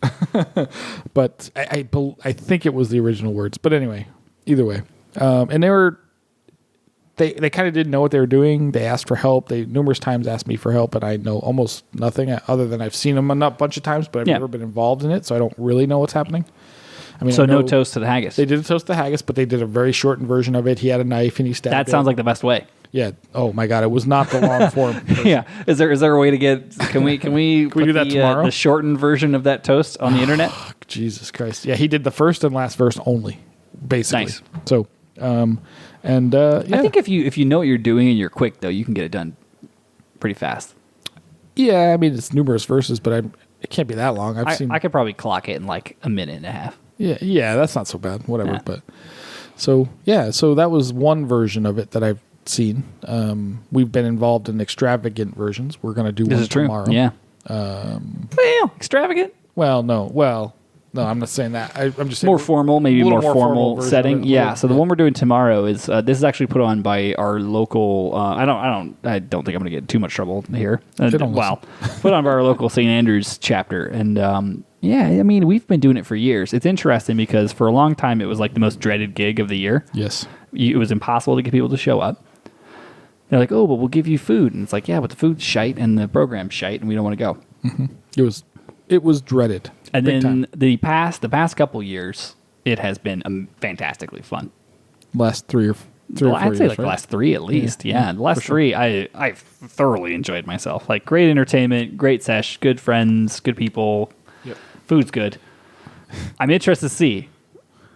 But I think it was the original words. But anyway, either way. And they kind of didn't know what they were doing. They asked for help. They numerous times asked me for help, and I know almost nothing other than I've seen them a bunch of times, but I've never been involved in it, so I don't really know what's happening. I mean, so no toast to the haggis. They did a toast to the haggis, but they did a very shortened version of it. He had a knife and he stabbed That sounds like the best way. Yeah. Oh my God, it was not the long form. Yeah. Is there a way to get? Can we put do that tomorrow? The shortened version of that toast on the internet? Jesus Christ. Yeah, he did the first and last verse only, basically. Nice. So, yeah. I think if you know what you're doing and you're quick, though, you can get it done pretty fast. Yeah, I mean it's numerous verses, but it can't be that long. I could probably clock it in like a minute and a half. Yeah, that's not so bad. Whatever. Yeah. But so that was one version of it that I've seen. We've been involved in extravagant versions. We're going to do one tomorrow. Yeah. Well, extravagant. No, I'm not saying that. I'm just saying More formal, maybe more formal version setting. of it. Yeah. So the one we're doing tomorrow is this is actually put on by our local. I don't think I'm going to get in too much trouble here. Put on by our local St. Andrews chapter, and yeah, I mean we've been doing it for years. It's interesting because for a long time it was like the most dreaded gig of the year. Yes, it was impossible to get people to show up. They're like, oh, but we'll give you food, and it's like, yeah, but the food's shite and the program's shite, and we don't want to go. Mm-hmm. It was dreaded. And then the past couple years, it has been fantastically fun. Last 3 or 4 years, I'd say like the last 3 at least. Yeah. The last 3, I thoroughly enjoyed myself. Like great entertainment, great sesh, good friends, good people. Yep. Food's good. I'm interested to see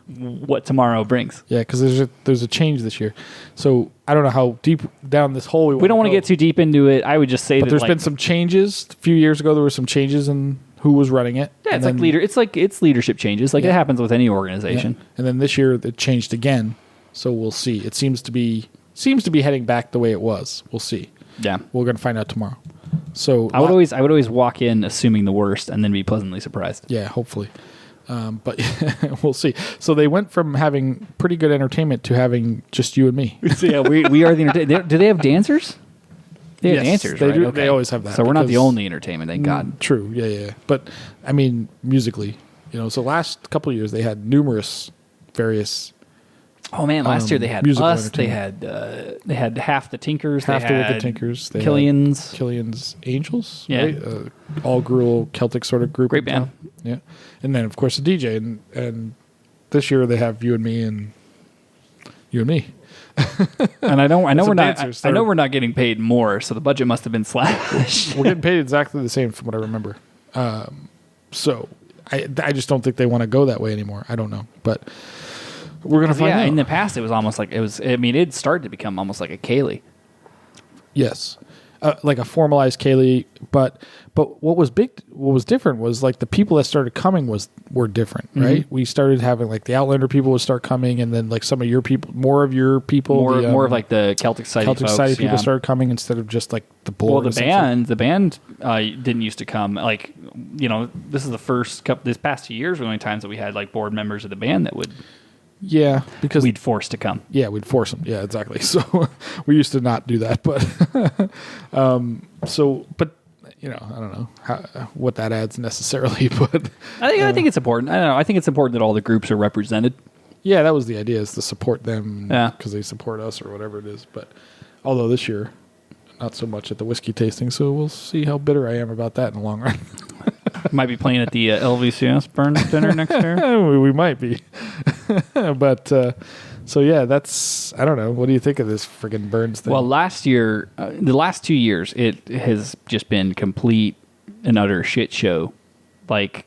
what tomorrow brings. Yeah, because there's a change this year. So I don't know how deep down this hole we don't want to get too deep into it. I would just say that there's been some changes. A few years ago, there were some changes in who was running it. Yeah, it's leadership changes. Like it happens with any organization. Yeah. And then this year it changed again. So we'll see. It seems to be heading back the way it was. We'll see. Yeah, we're going to find out tomorrow. So I would always walk in assuming the worst and then be pleasantly surprised. Yeah, hopefully. But we'll see. So they went from having pretty good entertainment to having just you and me. So yeah, we are the entertainment. Do they have dancers? They have dancers, they right? do. Okay. They always have that. So we're not the only entertainment, thank God. True. Yeah. But I mean, musically, so last couple of years they had numerous various. Oh man, last year they had us. They had half the Tinkers. Half they the Tinkers. They Killian's Angels. Yeah. Right? All girl Celtic sort of group. Great band. Yeah, and then of course the DJ, and this year they have you and me and you and me. And I know we're not getting paid more, so the budget must have been slashed. We're getting paid exactly the same from what I remember. So I just don't think they want to go that way anymore. I don't know, but we're gonna find out. In the past, it was almost like it was. I mean, it started to become almost like a Kaylee. Yes, like a formalized Kaylee. But what was different was like the people that started coming were different, right? We started having like the Outlander people would start coming, and then like some of your people, more of like the Celtic Society people started coming instead of just like the board. Well, the band didn't used to come. Like, this is the first couple. This past 2 years were the only times that we had like board members of the band that would. Yeah, because we'd force to come. Yeah, we'd force them. Yeah, exactly. So we used to not do that, but but I don't know what that adds necessarily, but I think it's important. I don't know. I think it's important that all the groups are represented. Yeah, that was the idea, is to support them because Yeah. they support us or whatever it is. But although this year, not so much at the whiskey tasting, so we'll see how bitter I am about that in the long run. Might be playing at the LVCS Burns dinner next year. we might be. But so yeah, that's, I don't know. What do you think of this friggin' Burns thing? Well, last year, the last 2 years, it has just been complete and utter shit show. Like,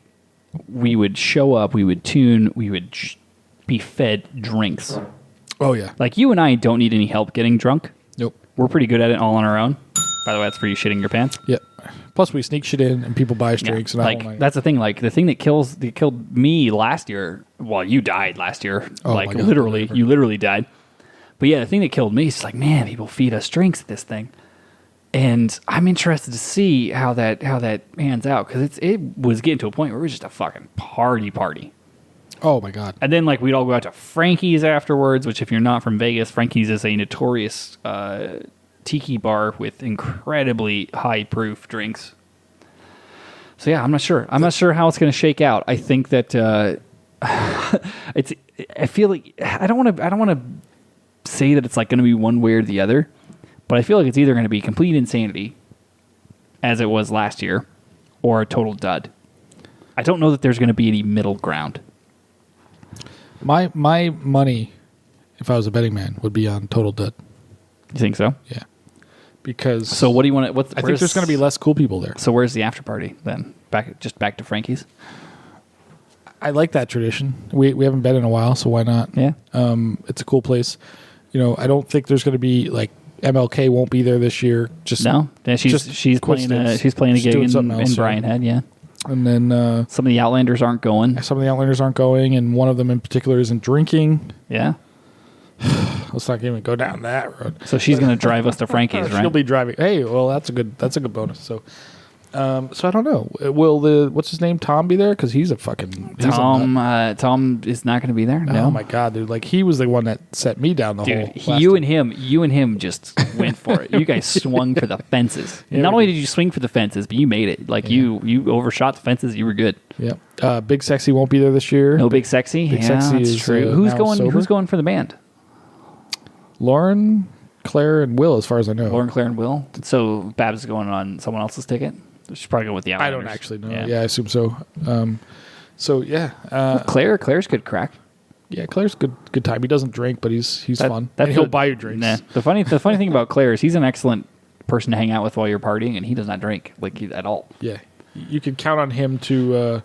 we would show up, we would tune, we would be fed drinks. Oh yeah. Like, you and I don't need any help getting drunk. Nope. We're pretty good at it all on our own. By the way, that's for you shitting your pants. Yep. Plus, we sneak shit in, and people buy us drinks. And like, that's the thing. Like, the thing that killed me last year. Well, you died last year. Oh, like, my God, literally, whatever. you literally died. But yeah, the thing that killed me is like, man, people feed us drinks at this thing, and I'm interested to see how that pans out, because it was getting to a point where it was just a fucking party. Oh my God. And then like we'd all go out to Frankie's afterwards, which if you're not from Vegas, Frankie's is a notorious tiki bar with incredibly high proof drinks. So yeah, I'm not sure. I'm not sure how it's going to shake out. I think that I feel like I don't want to say that it's like going to be one way or the other, but I feel like it's either going to be complete insanity, as it was last year, or a total dud. I don't know that there's going to be any middle ground. My money, if I was a betting man, would be on total dud. You think so? Yeah. Because So what do you want to? I think there's going to be less cool people there. So where's the after party then? Back to Frankie's. I like that tradition. We haven't been in a while, so why not? Yeah. It's a cool place. I don't think there's going to be like MLK won't be there this year. Just No, yeah, she's playing a gig in Bryan Head. Yeah. And then Some of the Outlanders aren't going. some of the Outlanders aren't going, and one of them in particular isn't drinking. Yeah. Let's not even go down that road. So she's going to drive us to Frankie's, right? She'll be driving. Hey, well, that's a good bonus. So I don't know. Will what's his name, Tom, be there? Because he's a fucking Tom is not going to be there. No. Oh my God, dude! Like, he was the one that set me down the hole. Dude, you and him just went for it. You guys swung for the fences. Yeah, Not we only did you swing for the fences, but you made it. Like, you overshot the fences. You were good. Yeah. Big Sexy won't be there this year. No Big Sexy. Big Yeah, Sexy that's is, true. now sober. Who's going for the band? Lauren, Claire, and Will, as far as I know. Lauren, Claire, and Will. So Babs is going on someone else's ticket. She's probably going with the I Outlanders. don't actually know. Yeah, I assume so. So yeah. Claire's good crack. Yeah, Claire's good time. He doesn't drink, but he's fun. That's And he'll what- buy you drinks. Nah. The funny thing about Claire is he's an excellent person to hang out with while you're partying, and he does not drink at all. Yeah, you can count on him to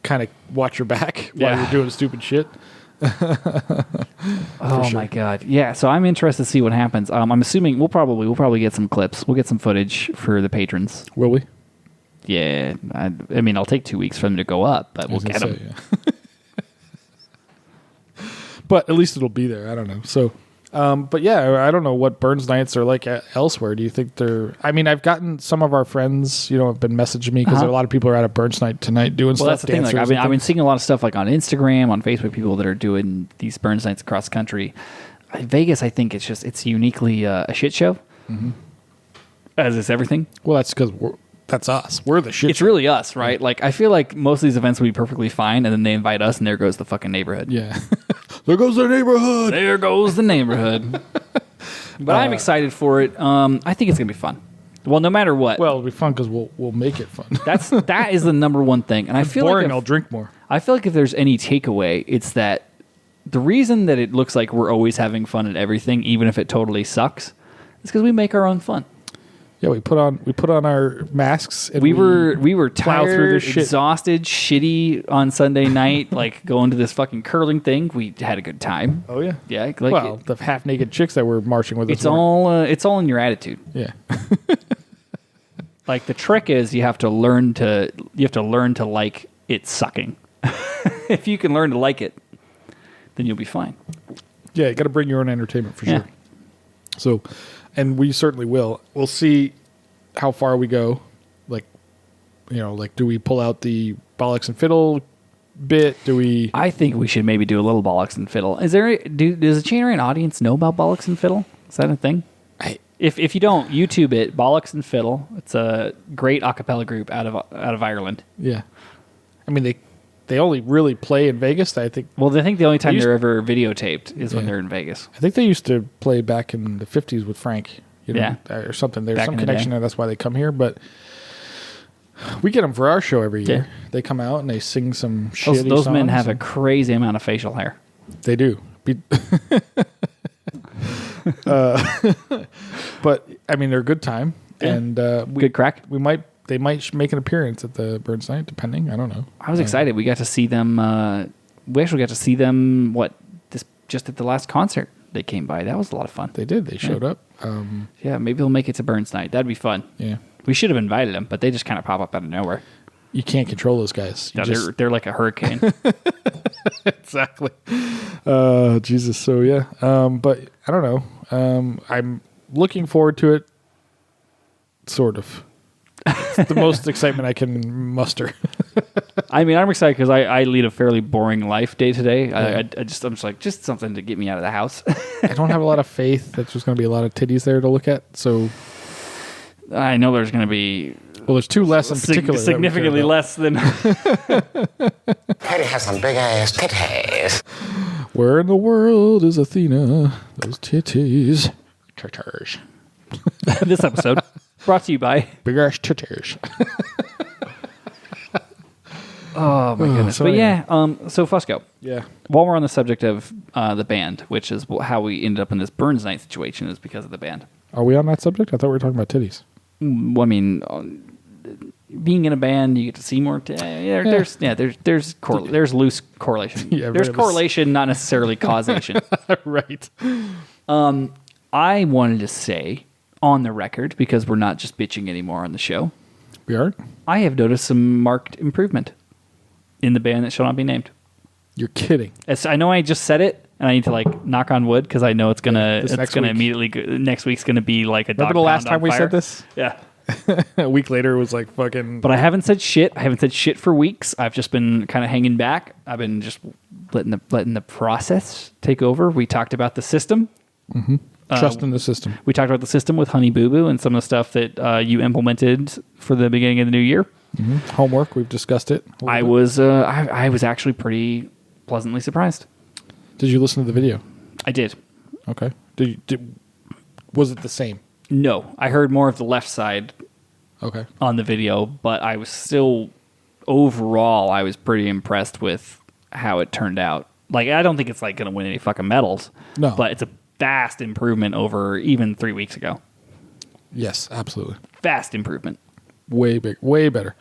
kind of watch your back while Yeah. you're doing stupid shit. Oh sure. my God! Yeah, so I'm interested to see what happens. I'm assuming we'll probably get some clips. We'll get some footage for the patrons. Will we? Yeah, I mean, I'll take 2 weeks for them to go up, but we'll get them. But at least it'll be there. I don't know. So, but yeah, I don't know what Burns nights are like elsewhere. Do you think they're? I mean, I've gotten some of our friends, have been messaging me because a lot of people are at a Burns night tonight doing stuff. Well, that's the thing. Like, dancers and I've been things. seeing a lot of stuff like on Instagram, on Facebook, people that are doing these Burns nights across the country. Vegas, I think it's uniquely a shit show, as is everything. Well, that's because that's us. We're the shit. It's really us, right? Like, I feel like most of these events would be perfectly fine, and then they invite us, and there goes the fucking neighborhood. Yeah. There goes the neighborhood. There goes the neighborhood. But I'm excited for it. I think it's gonna be fun. Well, no matter what. Well, it'll be fun because we'll make it fun. that is the number one thing, and I feel boring. like I'll drink more. I feel like if there's any takeaway, it's that the reason that it looks like we're always having fun at everything, even if it totally sucks, is because we make our own fun. Yeah, we put on our masks. And we were plow tired, through this shit. exhausted, shitty on Sunday night, like going to this fucking curling thing. We had a good time. Oh yeah, Yeah, like well, the half naked chicks that were marching with us. It's all in your attitude. Yeah. Like the trick is you have to learn to like it sucking. If you can learn to like it, then you'll be fine. Yeah, you got to bring your own entertainment for Yeah. sure. So, and we certainly will. We'll see how far we go. Like, do we pull out the bollocks and fiddle bit? Do we? I think we should maybe do a little bollocks and fiddle. Does the Chain Rant audience know about bollocks and fiddle? Is that a thing? If you don't, YouTube it, bollocks and fiddle. It's a great a cappella group out of Ireland. Yeah. I mean, they only really play in Vegas. I think. Well, I think the only time they're ever videotaped is when they're in Vegas. I think they used to play back in the 50s with Frank. Yeah. Or something. There's Back some in the connection day. there. That's why they come here. But we get them for our show every year. Yeah. They come out and they sing some shitty Those men songs have a and- crazy amount of facial hair. They do. But I mean, they're a good time, and Good crack. they might make an appearance at the Burns Night, depending. I don't know. I was excited. We got to see them. We actually got to see them. Just at the last concert they came by. That was a lot of fun. They did. They showed up. Yeah, maybe they'll make it to Burns Night. That'd be fun. Yeah, We should have invited them, but they just kind of pop up out of nowhere. you can't control those guys. You No, they're like a hurricane. exactly. Jesus. So yeah. But I don't know. I'm looking forward to it. Sort of. It's the most excitement I can muster. I mean, I'm excited because I lead a fairly boring life day to day. Yeah. I'm just like just something to get me out of the house. I don't have a lot of faith that there's going to be a lot of titties there to look at. So, I know there's going to be well, there's two less in particular. that we care significantly about. less than. Teddy has some big ass titties. Where in the world is Athena? Those titties. Titties. This episode brought to you by. Big ass titties. Oh my goodness! so But anyway. yeah, so Fusco. Yeah. While we're on the subject of the band, which is how we ended up in this Burns Night situation, is because of the band. Are we on that subject? I thought we were talking about titties. Well, I mean, being in a band, you get to see more. There's loose correlation. Yeah, there's very loose. correlation, not necessarily causation. Right. I wanted to say on the record, because we're not just bitching anymore on the show, We are? I have noticed some marked improvement in the band that shall not be named. You're kidding. I know I just said it, and I need to like knock on wood because I know it's gonna this it's next gonna week. immediately next week's gonna be like a Remember dog the last pound on time we fire. said this? Yeah. A week later, it was like fucking. But I haven't said shit. I haven't said shit for weeks. I've just been kind of hanging back. I've been just letting the process take over. We talked about the system. Trust in the system. We talked about the system with Honey Boo Boo and some of the stuff that you implemented for the beginning of the new year. Homework, we've discussed it. a I little bit. I was actually pretty pleasantly surprised. Did you listen to the video? I did. Okay. Was it the same? No, I heard more of the left side Okay. on the video, but I was still overall I was pretty impressed with how it turned out. Like, I don't think it's like going to win any fucking medals. No. But it's a vast improvement over even 3 weeks ago. Yes, absolutely. Vast improvement. Way big, way better.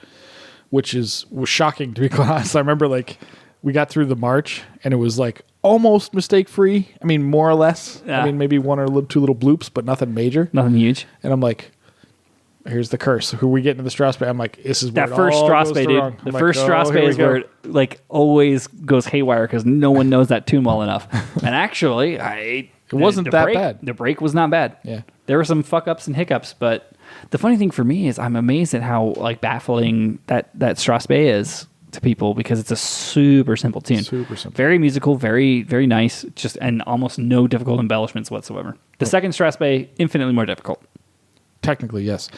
Which was shocking, to be quite honest. I remember like we got through the march and it was like almost mistake free. I mean, more or less. Yeah. I mean, maybe one or two little bloops, but nothing major. Nothing huge. And I'm like, here's the curse. Who we get into the Strasbourg? I'm like, this is where That it first all goes Strasbourg, dude. wrong. The I'm first like, Strasbourg here we is go. where it like always goes haywire because no one knows that tune well enough. And actually, it wasn't that bad. The break was not bad. Yeah. There were some fuck ups and hiccups, but the funny thing for me is I'm amazed at how like baffling that Strasbourg is to people because it's a super simple tune. Super simple. Very musical, very, very nice, just and almost no difficult embellishments whatsoever. The second Strasbourg, infinitely more difficult. Technically, yes.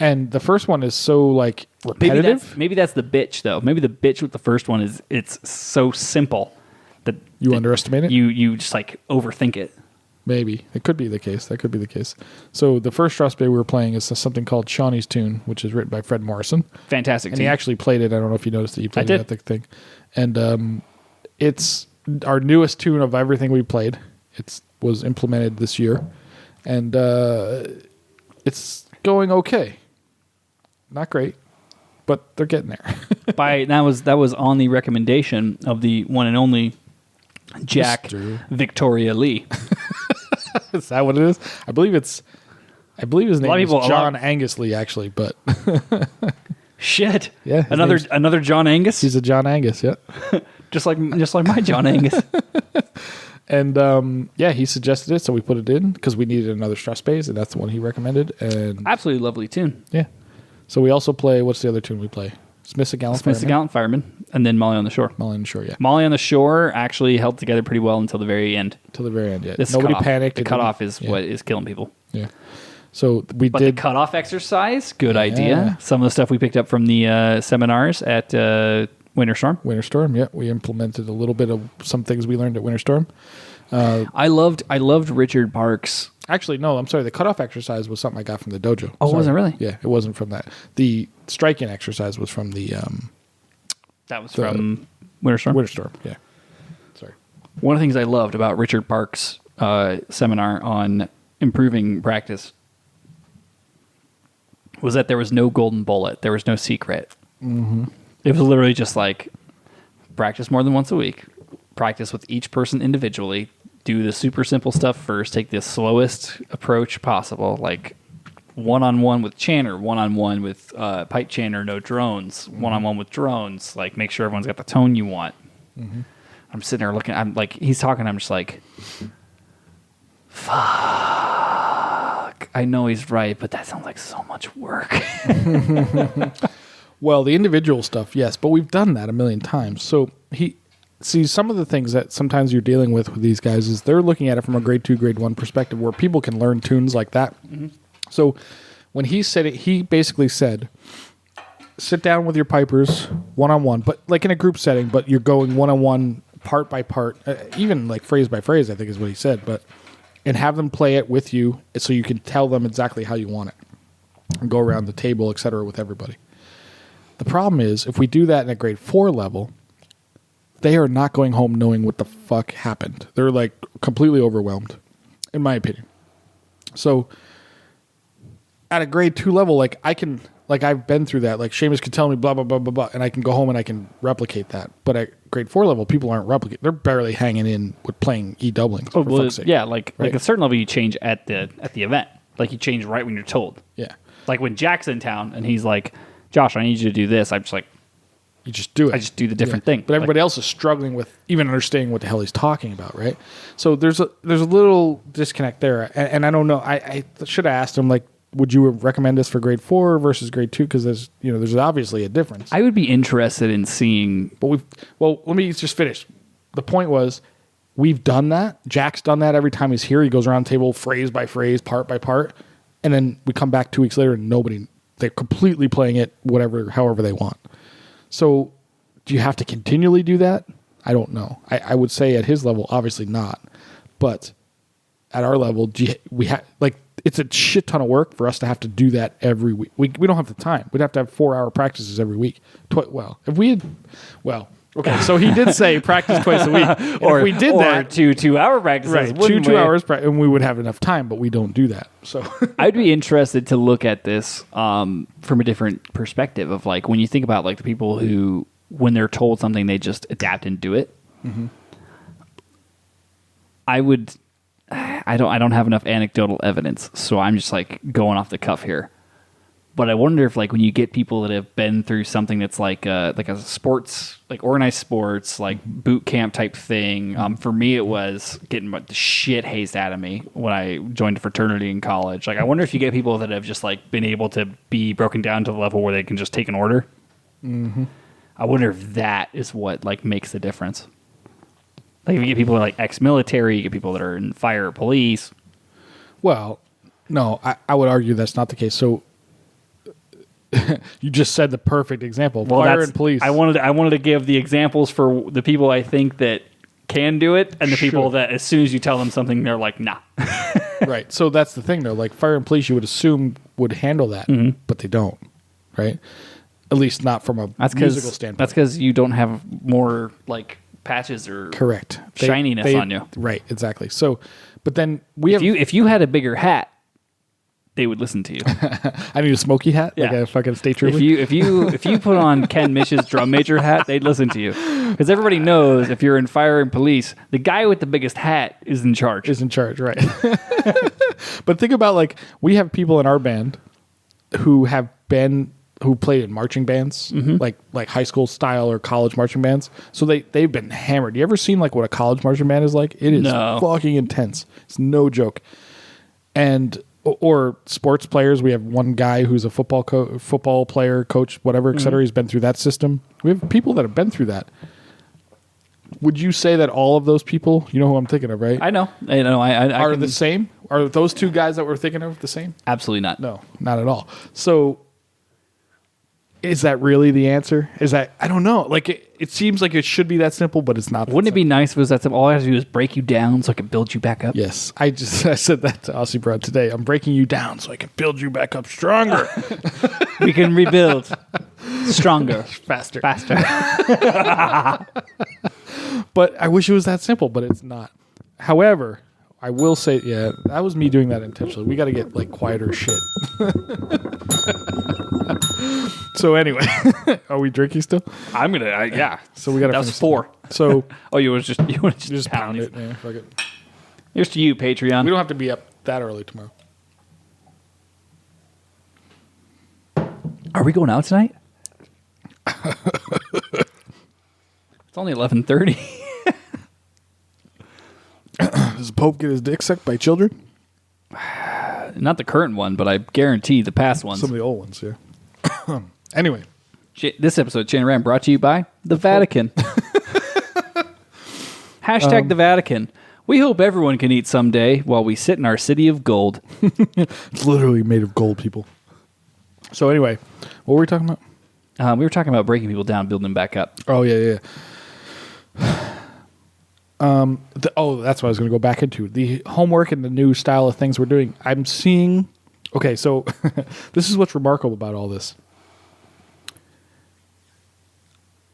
And the first one is so like repetitive. Maybe that's the bitch though. Maybe the bitch with the first one is it's so simple that You underestimate it? You just like overthink it. Maybe. It could be the case. That could be the case. So the first Strasbourg we were playing is something called Shawnee's Tune, which is written by Fred Morrison. Fantastic. And he tune. actually played it. I don't know if you noticed that he played I it did. at the thing. And it's our newest tune of everything we played. It was implemented this year. And it's going okay. Not great, but they're getting there. That was on the recommendation of the one and only Jack Mr. Victoria Lee. Is that what it is? I believe his name is John Angus Lee, actually, but shit. Yeah, another John Angus. He's a John Angus, yeah. just like my John Angus. And he suggested it, so we put it in because we needed another stress base, and that's the one he recommended. And absolutely lovely tune. Yeah. So we also play. What's the other tune we play? Smith's a Gallant Fireman, and then Molly on the Shore. Molly on the Shore, yeah. Molly on the Shore actually held together pretty well until the very end. Yeah. Nobody panicked. The cutoff is what is killing people. Yeah. So the cutoff exercise, good idea. Some of the stuff we picked up from the seminars at Winter Storm. Winter Storm, yeah. We implemented a little bit of some things we learned at Winter Storm. I loved Richard Parks. Actually, no, I'm sorry. The cutoff exercise was something I got from the dojo. Oh, was it really? Yeah, it wasn't from that. The striking exercise was from the... from Winter Storm? Winter Storm, yeah. Sorry. One of the things I loved about Richard Parks' seminar on improving practice was that there was no golden bullet. There was no secret. Mm-hmm. It was literally just like, practice more than once a week. Practice with each person individually. Do the super simple stuff first. Take the slowest approach possible, like one-on-one with chanter, one-on-one with pipe chanter, no drones, one-on-one with drones. Like, make sure everyone's got the tone you want. Mm-hmm. I'm sitting there looking. I'm like, he's talking. I'm just like, fuck. I know he's right, but that sounds like so much work. Well, the individual stuff, yes, but we've done that a million times. So some of the things that sometimes you're dealing with these guys is they're looking at it from a grade 2, grade 1 perspective where people can learn tunes like that. Mm-hmm. So when he said it, he basically said, sit down with your pipers one-on-one, but like in a group setting, but you're going one-on-one, part by part, even like phrase by phrase, I think is what he said, and have them play it with you so you can tell them exactly how you want it and go around the table, et cetera, with everybody. The problem is if we do that in a grade 4 level, they are not going home knowing what the fuck happened. They're like completely overwhelmed, in my opinion. So at a grade 2 level, like I've been through that. Like Seamus could tell me blah, blah, blah, blah, blah, and I can go home and I can replicate that. But at grade 4 level, people aren't replicating. They're barely hanging in with playing E-doublings. Oh, well, yeah, like a certain level you change at the event. Like you change right when you're told. Yeah. Like when Jack's in town and he's like, Josh, I need you to do this. I'm just like, you just do it. I just do the different thing. But everybody else is struggling with even understanding what the hell he's talking about, right? So there's a little disconnect there. And I don't know. I should have asked him, like, would you recommend this for grade 4 versus grade 2? Because there's obviously a difference. I would be interested in seeing. But let me just finish. The point was, we've done that. Jack's done that every time he's here. He goes around the table phrase by phrase, part by part. And then we come back 2 weeks later and they're completely playing it however they want. So do you have to continually do that? I don't know. I would say at his level, obviously not. But at our level, it's a shit ton of work for us to have to do that every week. We don't have the time. We'd have to have 4-hour practices every week. Okay, so he did say practice twice a week. Or if we did that, 2 2-hour practices, right? 2 hours, and we would have enough time, but we don't do that. So I'd be interested to look at this from a different perspective of like when you think about like the people who, when they're told something, they just adapt and do it. Mm-hmm. I don't have enough anecdotal evidence, so I'm just like going off the cuff here. But I wonder if, like, when you get people that have been through something that's like a sports, like organized sports, like boot camp type thing. For me, it was getting the shit hazed out of me when I joined a fraternity in college. Like, I wonder if you get people that have just like been able to be broken down to the level where they can just take an order. Mm-hmm. I wonder if that is what like makes the difference. Like, if you get people that are like ex-military, you get people that are in fire or police. Well, no, I would argue that's not the case. So. You just said the perfect example. Well, fire and police. I wanted to give the examples for the people I think that can do it, and the people that as soon as you tell them something, they're like, nah. Right. So that's the thing, though. Like fire and police, you would assume would handle that, but they don't. Right. At least not from a musical standpoint. That's because you don't have more like patches or correct shininess on you. Right. Exactly. So, but then if you had a bigger hat, they would listen to you. I need a smoky hat, like Yeah. a fucking state trooper. If you put on Ken Mish's drum major hat, they'd listen to you. Because everybody knows if you're in fire and police, the guy with the biggest hat is in charge. Is in charge, right? But think about, like, we have people in our band who played in marching bands, like high school style or college marching bands. So they've been hammered. You ever seen like what a college marching band is like? It is fucking intense. It's no joke. And or sports players. We have one guy who's a football player, coach, whatever, et cetera. He's been through that system. We have people that have been through that. Would you say that all of those people, you know who I'm thinking of, right? I know. I are the same? Are those two guys that we're thinking of the same? Absolutely not. No, not at all. So is that really the answer? Is that, I don't know. Like, it seems like it should be that simple, but it's not. Wouldn't it be nice if it was that simple? All I have to do is break you down so I can build you back up. Yes. I said that to Aussie Broad today. I'm breaking you down so I can build you back up stronger. We can rebuild stronger. Faster. But I wish it was that simple, but it's not. However, I will say, yeah, that was me doing that intentionally. We got to get like quieter shit. So anyway, are we drinking still? I'm gonna. Yeah. So we got to. That was 4. So you want to just pound it. Yeah, fuck it. Here's to you, Patreon. We don't have to be up that early tomorrow. Are we going out tonight? It's only 11:30. Does the Pope get his dick sucked by children? Not the current one, but I guarantee the past ones. Some of the old ones, yeah. Anyway. This episode, Chain of Ram, brought to you by the Vatican. Hashtag the Vatican. We hope everyone can eat someday while we sit in our city of gold. It's literally made of gold, people. So anyway, what were we talking about? We were talking about breaking people down, building them back up. Oh, yeah. That's what I was going to go back into. The homework and the new style of things we're doing. I'm seeing... Okay, so this is what's remarkable about all this.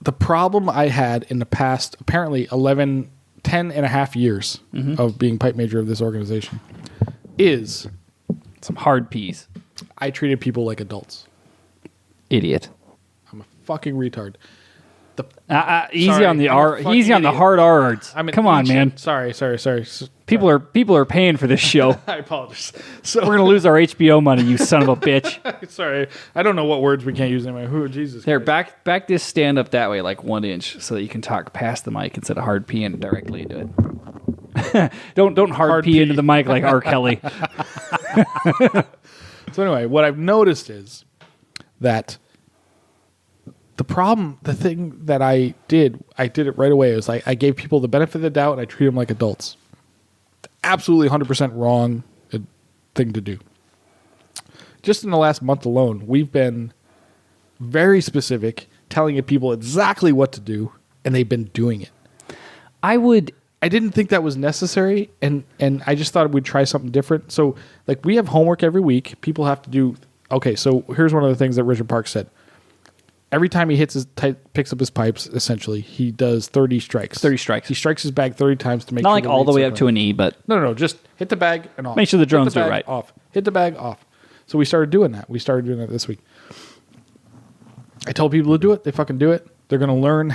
The problem I had in the past, apparently 10 and a half years of being pipe major of this organization is... Some hard peas. I treated people like adults. Idiot. I'm a fucking retard. Easy on the R. Easy on the hard R's. Come on, man. Sorry. People are paying for this show. I apologize. So we're gonna lose our HBO money, you son of a bitch. Sorry, I don't know what words we can't use anyway. Who, Jesus? There, Christ. back this stand up that way, like 1 inch, so that you can talk past the mic instead of hard peeing directly into it. don't hard pee into the mic like R. Kelly. So anyway, what I've noticed is that the thing that I did it right away. It was like I gave people the benefit of the doubt and I treat them like adults. Absolutely 100% wrong thing to do. Just in the last month alone, we've been very specific, telling people exactly what to do, and they've been doing it. I didn't think that was necessary, and I just thought we'd try something different. So, like, we have homework every week. People have to do... Okay, so here's one of the things that Richard Park said. Every time he picks up his pipes, essentially, he does 30 strikes. 30 strikes. He strikes his bag 30 times to make Not sure... like all the way up to an E, but... No, just hit the bag and off. Make sure the drones do it right. Off. Hit the bag, off. So we started doing that. This week. I told people to do it. They fucking do it. They're going to learn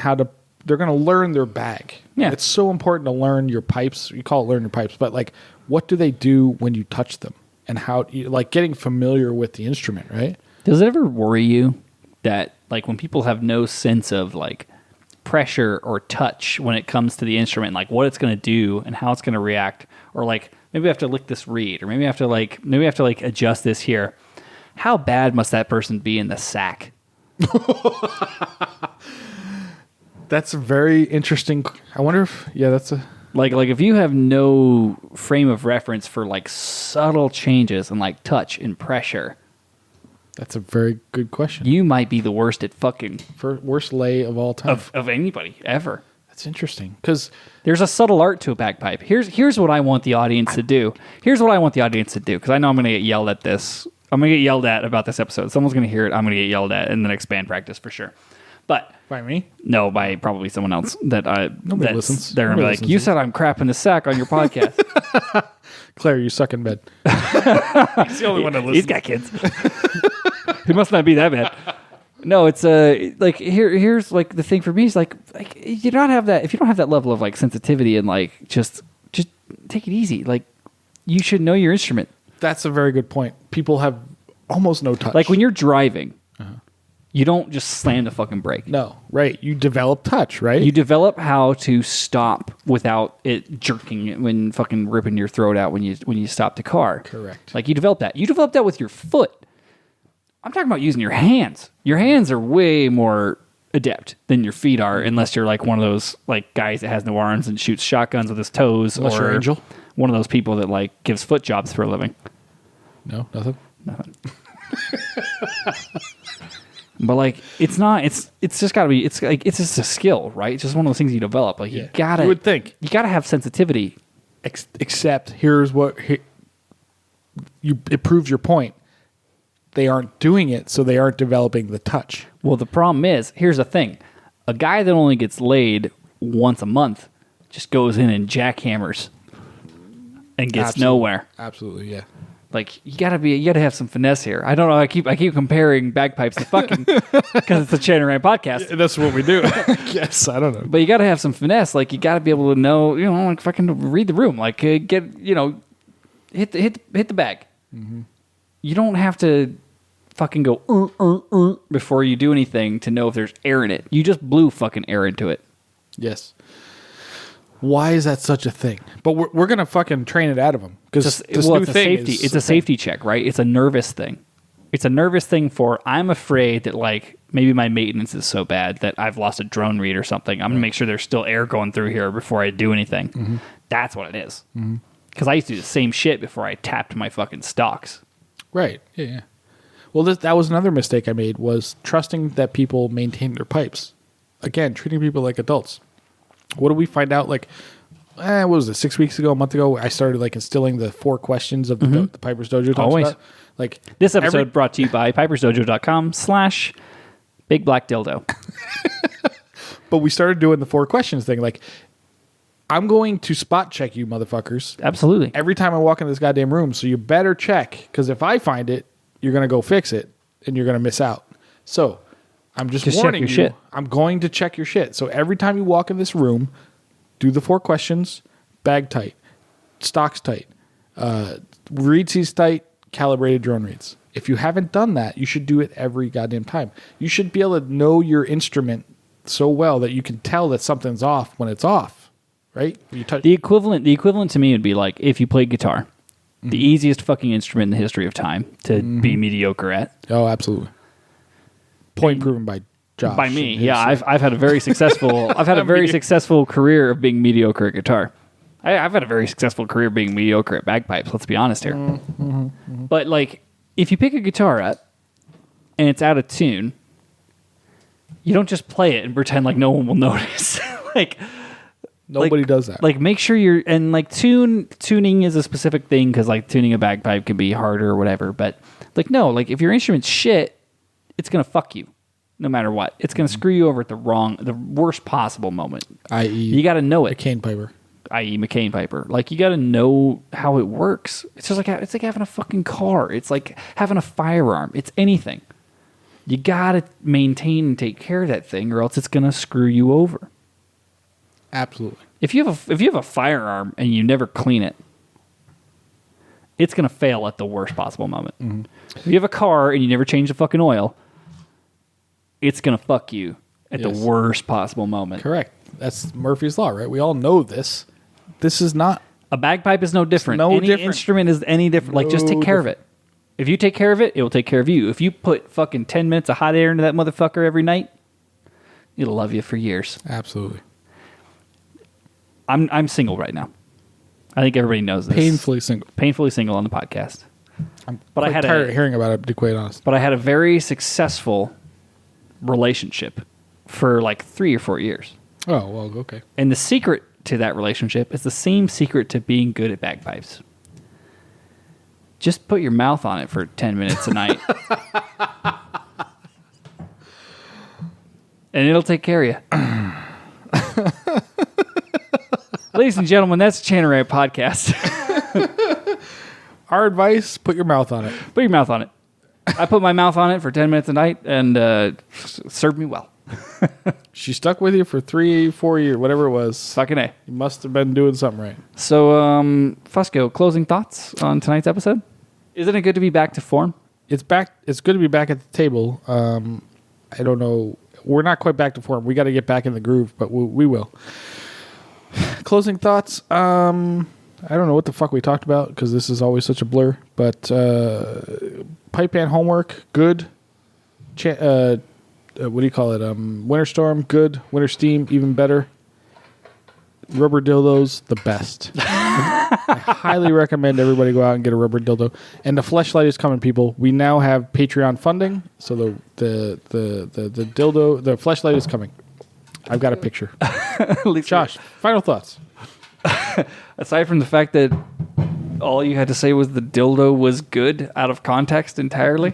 they're going to learn their bag. Yeah. It's so important to learn your pipes. You call it learn your pipes, but like, what do they do when you touch them? And how, like, getting familiar with the instrument, right? Does it ever worry you that, like, when people have no sense of, like, pressure or touch when it comes to the instrument, like what it's going to do and how it's going to react, or like, maybe I have to lick this reed, or maybe I have to adjust this here. How bad must that person be in the sack? That's a very interesting. I wonder if, that's a... Like if you have no frame of reference for like subtle changes and like touch and pressure. That's a very good question. You might be the worst at fucking... Worst lay of all time. Of anybody, ever. That's interesting. Because there's a subtle art to a bagpipe. Here's what I want the audience to do. Because I know I'm going to get yelled at this. I'm going to get yelled at about this episode. Someone's going to hear it. I'm going to get yelled at in the next band practice for sure. But By me? no, by probably someone else that Nobody listens. They're gonna be Nobody like, listens you to said I'm crap in the sack on your podcast. Claire, you suck in bed. He's the only one that listens. He's got kids. He must not be that bad. No, it's like here's like the thing for me is like you don't have that if you don't have that level of like sensitivity and like just take it easy. Like you should know your instrument. That's a very good point. People have almost no touch. Like when you're driving, you don't just slam the fucking brake. No, right. You develop touch, right? You develop how to stop without it jerking when fucking ripping your throat out when you stop the car. Correct. Like you develop that. You develop that with your foot. I'm talking about using your hands. Your hands are way more adept than your feet are, unless you're like one of those like guys that has no arms and shoots shotguns with his toes, Unless or you're Angel. one of those people that like gives foot jobs for a living. No, nothing. But like it's not. It's just got to be. It's like it's just a skill, right? It's just one of those things you develop. Like you gotta. You would think. You gotta have sensitivity. Except here's what it proves your point. They aren't doing it, so they aren't developing the touch. Well, the problem is, here's the thing. A guy that only gets laid once a month just goes in and jackhammers and gets nowhere. Absolutely, yeah. Like you gotta have some finesse here. I don't know. I keep comparing bagpipes to fucking because it's a Chan and Rant podcast. Yeah, that's what we do. Yes, I don't know. But you gotta have some finesse. Like you gotta be able to know, like fucking read the room. Like hit the bag. Mm-hmm. You don't have to fucking go before you do anything to know if there's air in it. You just blew fucking air into it. Yes. Why is that such a thing? But we're gonna fucking train it out of them because it's a safety. It's a safety check, right? It's a nervous thing. It's a nervous thing for I'm afraid that like maybe my maintenance is so bad that I've lost a drone read or something. I'm gonna make sure there's still air going through here before I do anything. Mm-hmm. That's what it is. Because I used to do the same shit before I tapped my fucking stocks. Right. Yeah. Well, that was another mistake I made, was trusting that people maintain their pipes. Again, treating people like adults. What did we find out? Like, what was it? 6 weeks ago, a month ago, I started like instilling the 4 questions of the Piper's Dojo. Always. About. Like this episode brought to you by pipersdojo.com/bigblackdildo. But we started doing the 4 questions thing. Like, I'm going to spot check you, motherfuckers. Absolutely. Every time I walk in this goddamn room, so you better check, because if I find it, you're going to go fix it, and you're going to miss out. So I'm just warning you. Shit. I'm going to check your shit. So every time you walk in this room, do the 4 questions, bag tight, stocks tight, reed seats tight, calibrated drone reads. If you haven't done that, you should do it every goddamn time. You should be able to know your instrument so well that you can tell that something's off when it's off, right? You touch The equivalent to me would be like if you played guitar. The easiest fucking instrument in the history of time to be mediocre at. Oh, absolutely. Point proven by Josh. By me, yeah. I've had a very successul successful career of being mediocre at guitar. I've had a very successful career being mediocre at bagpipes. Let's be honest here. But like, if you pick a guitar up and it's out of tune, you don't just play it and pretend like no one will notice. Nobody does that. Like, make sure you're and like tuning is a specific thing because like tuning a bagpipe can be harder or whatever. But like, no, like if your instrument's shit, it's gonna fuck you, no matter what. It's gonna screw you over at the worst possible moment. I.e., you got to know it. McCain Piper. I.e., McCain Piper. Like you got to know how it works. It's just like having a fucking car. It's like having a firearm. It's anything. You got to maintain and take care of that thing, or else it's gonna screw you over. Absolutely. If you have a firearm and you never clean it, it's gonna fail at the worst possible moment. Mm-hmm. If you have a car and you never change the fucking oil, it's gonna fuck you at the worst possible moment. Correct. That's Murphy's Law, right? We all know this. This is not a bagpipe is no different. Any different. Instrument is any different. Like just take care of it. If you take care of it, it will take care of you. If you put fucking 10 minutes of hot air into that motherfucker every night, it'll love you for years. Absolutely. I'm single right now. I think everybody knows this. Painfully single on the podcast. I'm tired of hearing about it, to be quite honest. But I had a very successful relationship for like 3 or 4 years. Oh, well, okay. And the secret to that relationship is the same secret to being good at bagpipes. Just put your mouth on it for 10 minutes a night. and it'll take care of you. Ladies and gentlemen, that's the Channeray Podcast. Our advice, put your mouth on it. Put your mouth on it. I put my mouth on it for 10 minutes a night, and served me well. She stuck with you for 3-4 years, whatever it was. Fucking A. You must have been doing something right. So, Fusco, closing thoughts on tonight's episode? Isn't it good to be back to form? It's back. It's good to be back at the table. I don't know. We're not quite back to form. We got to get back in the groove, but we will. Closing thoughts. I don't know what the fuck we talked about because this is always such a blur. But pipe band homework, good. What do you call it? Winter storm, good. Winter steam, even better. Rubber dildos, the best. I highly recommend everybody go out and get a rubber dildo. And the fleshlight is coming, people. We now have Patreon funding, so the dildo, the fleshlight is coming. I've got a picture. Josh, final thoughts. Aside from the fact that all you had to say was the dildo was good out of context entirely.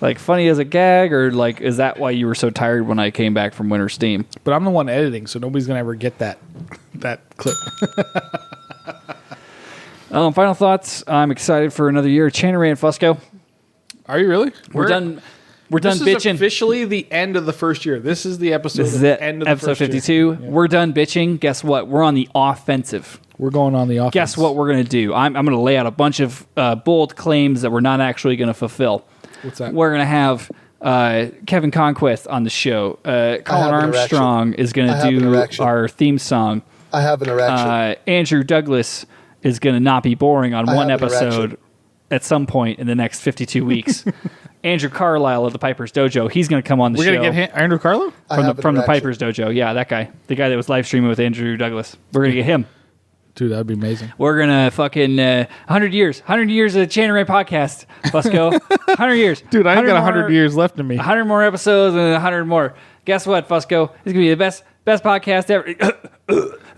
Like funny as a gag, or like is that why you were so tired when I came back from Winter Steam? But I'm the one editing, so nobody's gonna ever get that clip. Final thoughts. I'm excited for another year. Channeray and Fusco. Are you really? We're done. We're done this bitching. This is officially the end of the first year. This is the episode. This is it. End of the episode first 52. Year. Yeah. We're done bitching. Guess what? We're on the offensive. We're going on the offense. Guess what we're going to do? I'm going to lay out a bunch of bold claims that we're not actually going to fulfill. What's that? We're going to have Kevin Conquest on the show. Colin Armstrong is going to do our theme song. I have an erection. Andrew Douglas is going to not be boring on one episode at some point in the next 52 weeks. Andrew Carlisle of the Piper's Dojo, he's going to come on the show. We're going to get Andrew Carlisle? From the Piper's Dojo. Yeah, that guy. The guy that was live streaming with Andrew Douglas. We're going to get him. Dude, that'd be amazing. We're going to fucking 100 years. 100 years of the Channeray Podcast, Fusco. 100 years. Dude, I ain't got 100 years left in me. 100 more episodes and 100 more. Guess what, Fusco? It's going to be the best podcast ever.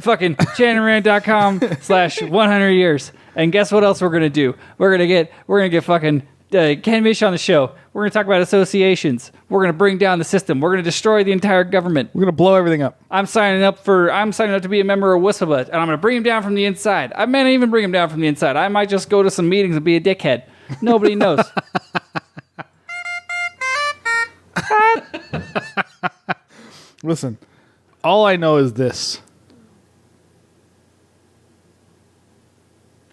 Fucking channeray.com/100 years. And guess what else we're going to do? We're going to get fucking Ken Mish on the show. We're going to talk about associations. We're going to bring down the system. We're going to destroy the entire government. We're going to blow everything up. I'm signing up to be a member of Whistlebut, and I'm going to bring him down from the inside. I may not even bring him down from the inside. I might just go to some meetings and be a dickhead. Nobody knows. Listen, all I know is this.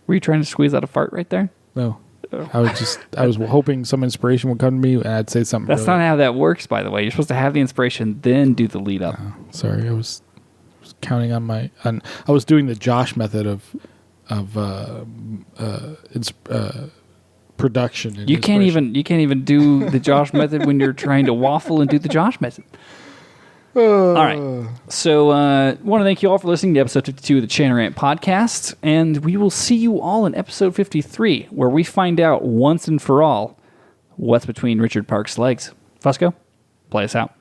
Were you trying to squeeze out a fart right there? No. I was hoping some inspiration would come to me and I'd say something. That's not how that works, by the way. You're supposed to have the inspiration, then do the lead up. Oh, sorry, I was counting on I was doing the Josh method of production. And you can't even do the Josh method when you're trying to waffle and do the Josh method. All right. So want to thank you all for listening to episode 52 of the Channeray Podcast. And we will see you all in episode 53, where we find out once and for all what's between Richard Park's legs. Fusco, play us out.